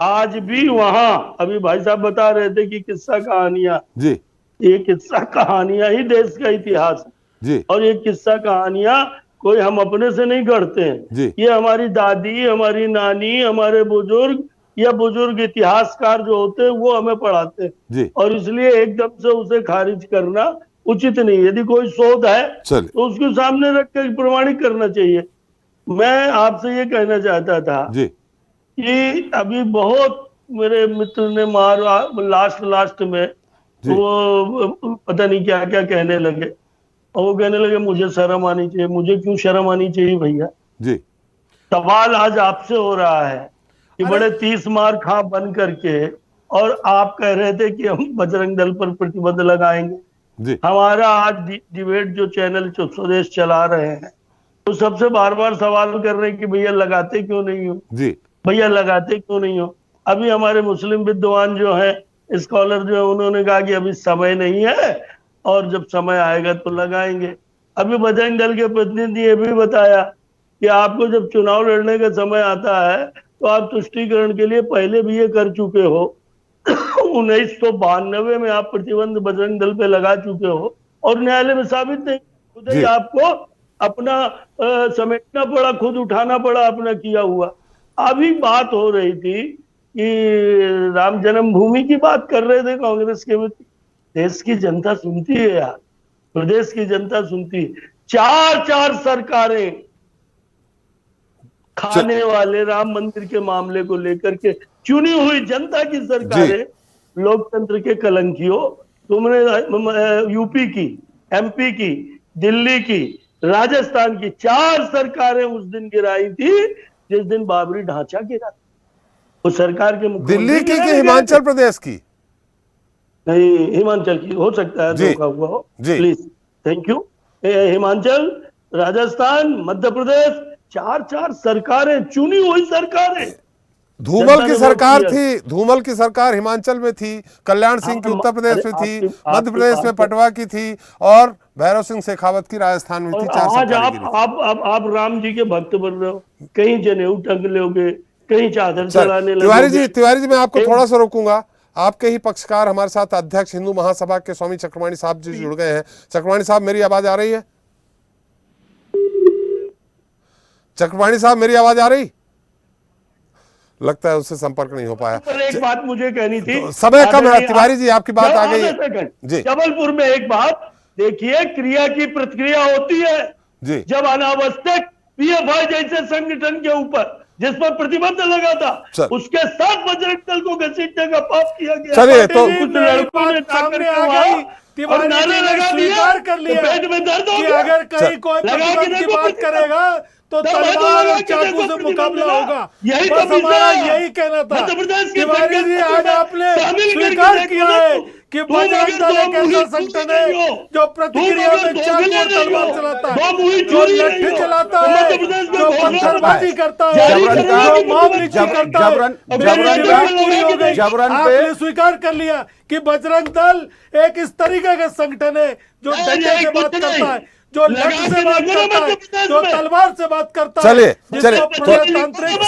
आज भी वहां, अभी भाई साहब बता रहे थे कि किस्सा कहानियां जी, ये किस्सा कहानियां ही देश का इतिहास है जी। और ये किस्सा कहानियां कोई हम अपने से नहीं गढ़ते हैं जी। ये हमारी दादी, हमारी नानी, हमारे बुजुर्ग या बुजुर्ग इतिहासकार जो होते हैं वो हमें पढ़ाते हैं। और इसलिए एकदम से उसे खारिज करना उचित नहीं। यदि कोई शोध है तो उसको सामने रख कर प्रमाणित करना चाहिए। मैं आपसे ये कहना चाहता था जी कि अभी बहुत मेरे मित्र ने लास्ट में वो पता नहीं क्या क्या कहने लगे और वो कहने लगे मुझे शर्म आनी चाहिए। मुझे क्यों शर्म आनी चाहिए भैया जी? सवाल आज आपसे हो रहा है कि बड़े 30 मार खा बन करके और आप कह रहे थे कि हम बजरंग दल पर प्रतिबंध लगाएंगे जी। हमारा आज डिबेट जो चैनल स्वदेश चला रहे हैं तो सबसे बार बार सवाल कर रहे हैं कि भैया लगाते क्यों नहीं हो जी, भैया लगाते क्यों नहीं हो। अभी हमारे मुस्लिम विद्वान जो है, स्कॉलर जो है, उन्होंने कहा कि अभी समय नहीं है और जब समय आएगा तो लगाएंगे। अभी बजरंग दल के प्रतिनिधि ने ये भी बताया कि आपको जब चुनाव लड़ने का समय आता है तो आप तुष्टीकरण के लिए पहले भी ये कर चुके हो 1992 में आप प्रतिबंध बजरंग दल पे लगा चुके हो और न्यायालय में साबित नहीं, खुद ही आपको अपना समेटना पड़ा, खुद उठाना पड़ा अपना किया हुआ। अभी बात हो रही थी कि राम जन्मभूमि की बात कर रहे थे कांग्रेस के मित्र। देश की जनता सुनती है यार, प्रदेश की जनता सुनती है। 4 सरकारें खाने वाले राम मंदिर के मामले को लेकर के चुनी हुई जनता की सरकारें, लोकतंत्र के कलंकियों। तुमने यूपी की, एमपी की, दिल्ली की, राजस्थान की 4 सरकारें उस दिन गिराई थी जिस दिन बाबरी ढांचा गिरा। उस सरकार के दिल्ली की कि हिमाचल प्रदेश की? नहीं, हिमाचल की, हो सकता है धोखा हुआ हो। Please, thank you. Himachal, Rajasthan, Madhya Pradesh, 4 सरकारें, चुनी हुई सरकारें। धूमल की सरकार थी, धूमल की सरकार हिमाचल में थी, कल्याण सिंह की उत्तर प्रदेश में थी, मध्य प्रदेश में पटवा की थी और भैरव सिंह शेखावत की राजस्थान में थी। 4 आज आप राम जी के भक्त बन रहे हो, कहीं जनेऊ टंग लोगे, कहीं चादर चलाने लगे। तिवारी जी मैं आपको थोड़ा सा रोकूंगा। आपके ही पक्षकार हमारे साथ अध्यक्ष हिंदू महासभा के स्वामी चक्रवाणी साहब जी जुड़ गए हैं। चक्रवाणी साहब, मेरी आवाज आ रही है? चक्रवाणी साहब, मेरी आवाज आ रही? लगता है उससे संपर्क नहीं हो पाया। एक बात मुझे कहनी थी, तो समय कम है। तिवारी जी आपकी बात आ गई जी। जबलपुर में एक बात देखिए, क्रिया की प्रतिक्रिया होती है जी। जब अनावश्यक पीएफआई जैसे संगठन के ऊपर जिस पर प्रतिबंध लगा था उसके साथ बजरंग दल को घसीटने का पाप किया गया। चलिए तो कुछ लड़कों ने सामने आ गई, तिवारी जी ने स्वीकार कर लिया पेट में दर्द हो कि गया। अगर कहीं कोई प्रतिबंध की बात करेगा तो तलवार और चाकू से मुकाबला होगा। बस हमारा यही कहना था। तिवारी जी, आज आपने स्वीकार किया है कि बजरंग दल एक ऐसा संगठन है जो प्रतिक्रिया में चाकू और तलवार चलाता है, जो लट्ठी चलाता है, जो पत्थरबाजी करता है, जो मॉब लिंचिंग करता है। आपने स्वीकार कर लिया कि बजरंग दल एक इस तरीके का संगठन है जो डंडे से बात करता है, जो लठ से बात करता है, जो तलवार से बात करता है। चलिए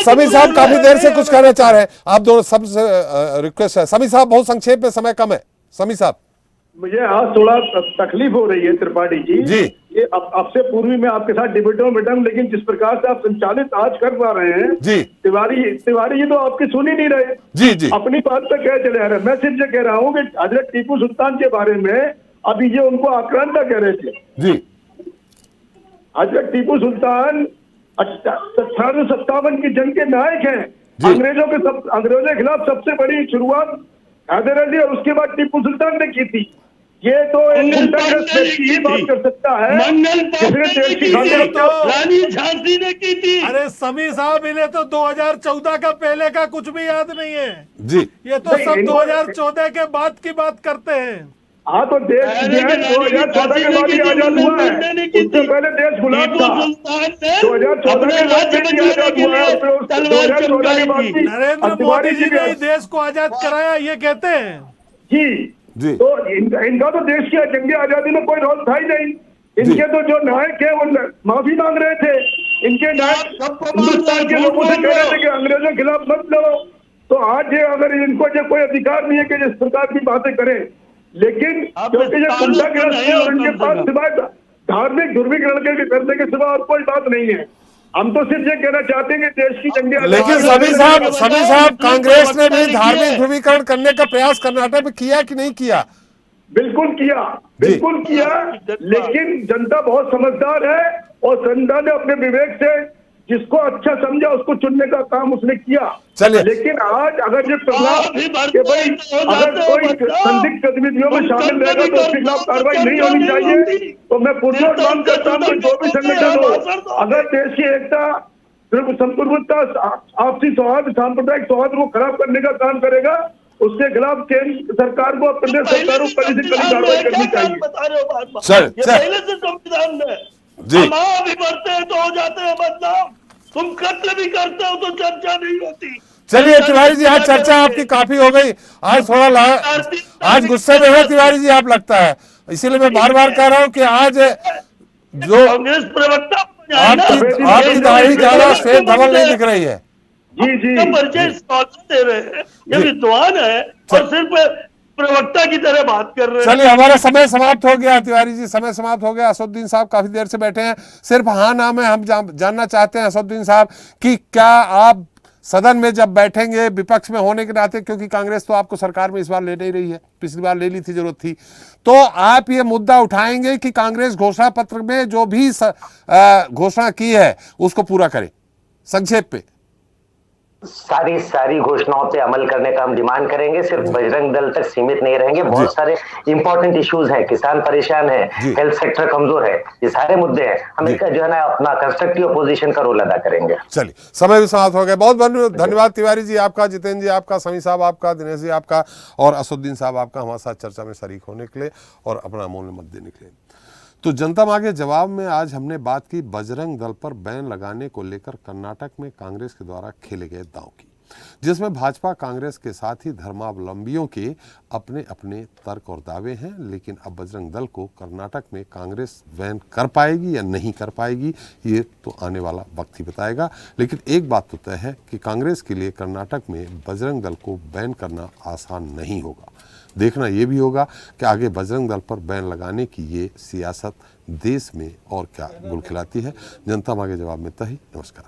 समी साहब काफी देर से कुछ कहना चाह रहे हैं। आप दोनों सबसे रिक्वेस्ट है, समी साहब बहुत संक्षेप में, समय कम है। समी साहब, मुझे आज थोड़ा तकलीफ हो रही है त्रिपाठी जी। ये अब से पूर्वी में आपके साथ डिबेटों में बैठा, लेकिन जिस प्रकार से आप संचालित आज कर पा रहे हैं जी, तिवारी जी तो आपकी सुन ही नहीं रहे जी, अपनी बात पे कह चले आ रहे। मैं सिर्फ ये कह रहा हूँ कि हजरत टीपू सुल्तान के बारे में अभी ये उनको आक्रांता कह रहे थे जी। हजरत टीपू सुल्तान 1857 की जंग के नायक हैं। अंग्रेजों के खिलाफ सबसे बड़ी शुरुआत हैदर अली और उसके बाद टीपू सुल्तान ने की थी। ये तो ये बात कर सकता है, रानी झांसी ने की थी। अरे समी साहब, इन्हें तो 2014 का पहले का कुछ भी याद नहीं है जी। ये तो सब 2014 के बाद की बात करते हैं। हाँ तो देश 2014 के बाद ही आजाद हुआ है, उससे पहले देश गुलाम था। 2014 के बाद देश आजाद हुआ है, 2014 के बाद भी नरेंद्र मोदी जी ने देश को आजाद कराया, ये कहते हैं जी। तो इनका तो देश की जंगे आजादी में कोई रोल था ही नहीं। इनके तो जो नायक है वो माफी मांग रहे थे। इनके नायक हिंदुस्तान के लोगों से कह रहे थे कि अंग्रेजों के खिलाफ मत लड़ो। तो आज ये अगर इनको जो कोई अधिकार नहीं है कि जिस प्रकार की बातें करें, लेकिन क्योंकि ये गुंडागर्दी है और इनके पास सिवाय धार्मिक ध्रुवीकरण करने के सिवा और कोई बात नहीं है। हम तो सिर्फ ये कहना चाहते हैं कि देश की जंगे। लेकिन सभी साहब कांग्रेस ने भी धार्मिक ध्रुवीकरण करने का प्रयास कर्नाटक में किया कि नहीं किया? बिल्कुल किया, लेकिन जनता बहुत समझदार है और जनता ने अपने विवेक से जिसको अच्छा समझा उसको चुनने का काम उसने किया। चलिए, लेकिन आज अगर ये अगर कोई संदिग्ध गतिविधियों में शामिल रहेगा तो उसके खिलाफ कार्रवाई नहीं होनी चाहिए। तो मैं पुरजोर मांग करता हूँ कि जो भी संगठन हो, अगर देश की एकता, संप्रभुता, आपसी सौहार्द, सांप्रदायिक सौहार्द को खराब करने का काम करेगा, उसके खिलाफ केंद्र सरकार को, प्रदेश सरकारों को कड़ी से कड़ी कार्रवाई करनी चाहिए। संविधान में जी भी बढ़ते हैं तो हो जाते हैं बदनाम, तुम कत्ल भी करते हो तो चर्चा नहीं होती। चलिए तिवारी जी, आज चर्चा आपकी काफी हो गई। आज थोड़ा आज गुस्से में है तिवारी जी आप, लगता है। इसीलिए मैं बार बार कह रहा हूँ कि आज जो कांग्रेस प्रवक्ता आपकी दाढ़ी ज्यादा श्वेत धवल नहीं दिख रही है। जी परिचय स्कॉलर दे रहे हैं, ये विद्वान है और सिर्फ प्रवक्ता की तरह बात कर रहे हैं। चलिए, हमारा समय समाप्त हो गया तिवारी जी, समय समाप्त हो गया। असदुद्दीन साहब काफी देर से बैठे हैं, सिर्फ हाँ नाम है, हम जानना चाहते हैं असदुद्दीन साहब कि क्या आप सदन में जब बैठेंगे विपक्ष में होने के नाते, क्योंकि कांग्रेस तो आपको सरकार में इस बार ले नहीं रही है, पिछली बार ले ली थी, जरूरत थी, तो आप ये मुद्दा उठाएंगे कि कांग्रेस घोषणा पत्र में जो भी घोषणा की है उसको पूरा करे? संक्षेप पे सारी घोषणाओं पे अमल करने का हम डिमांड करेंगे। सिर्फ बजरंग दल तक सीमित नहीं रहेंगे, बहुत सारे इंपॉर्टेंट इश्यूज हैं, किसान परेशान है, हेल्थ सेक्टर कमजोर है, ये सारे मुद्दे हैं, हम इसका जो है ना अपना कंस्ट्रक्टिव अपोजिशन का रोल अदा करेंगे। चलिए, समय भी समाप्त हो गया। बहुत बहुत धन्यवाद तिवारी जी आपका, जितेंद्र जी आपका, समी साहब आपका, दिनेश जी आपका और असदुद्दीन साहब आपका हमारे साथ चर्चा में शरीक होने के लिए और अपना अमूल्य मत देने के लिए। तो जनता मांगे जवाब में आज हमने बात की बजरंग दल पर बैन लगाने को लेकर कर्नाटक में कांग्रेस के द्वारा खेले गए दांव की, जिसमें भाजपा कांग्रेस के साथ ही धर्मावलंबियों के अपने अपने तर्क और दावे हैं। लेकिन अब बजरंग दल को कर्नाटक में कांग्रेस बैन कर पाएगी या नहीं कर पाएगी, ये तो आने वाला वक्त ही बताएगा। लेकिन एक बात तो तय है कि कांग्रेस के लिए कर्नाटक में बजरंग दल को बैन करना आसान नहीं होगा। देखना ये भी होगा कि आगे बजरंग दल पर बैन लगाने की ये सियासत देश में और क्या गुल खिलाती है। जनता मांगे जवाब में तही। नमस्कार।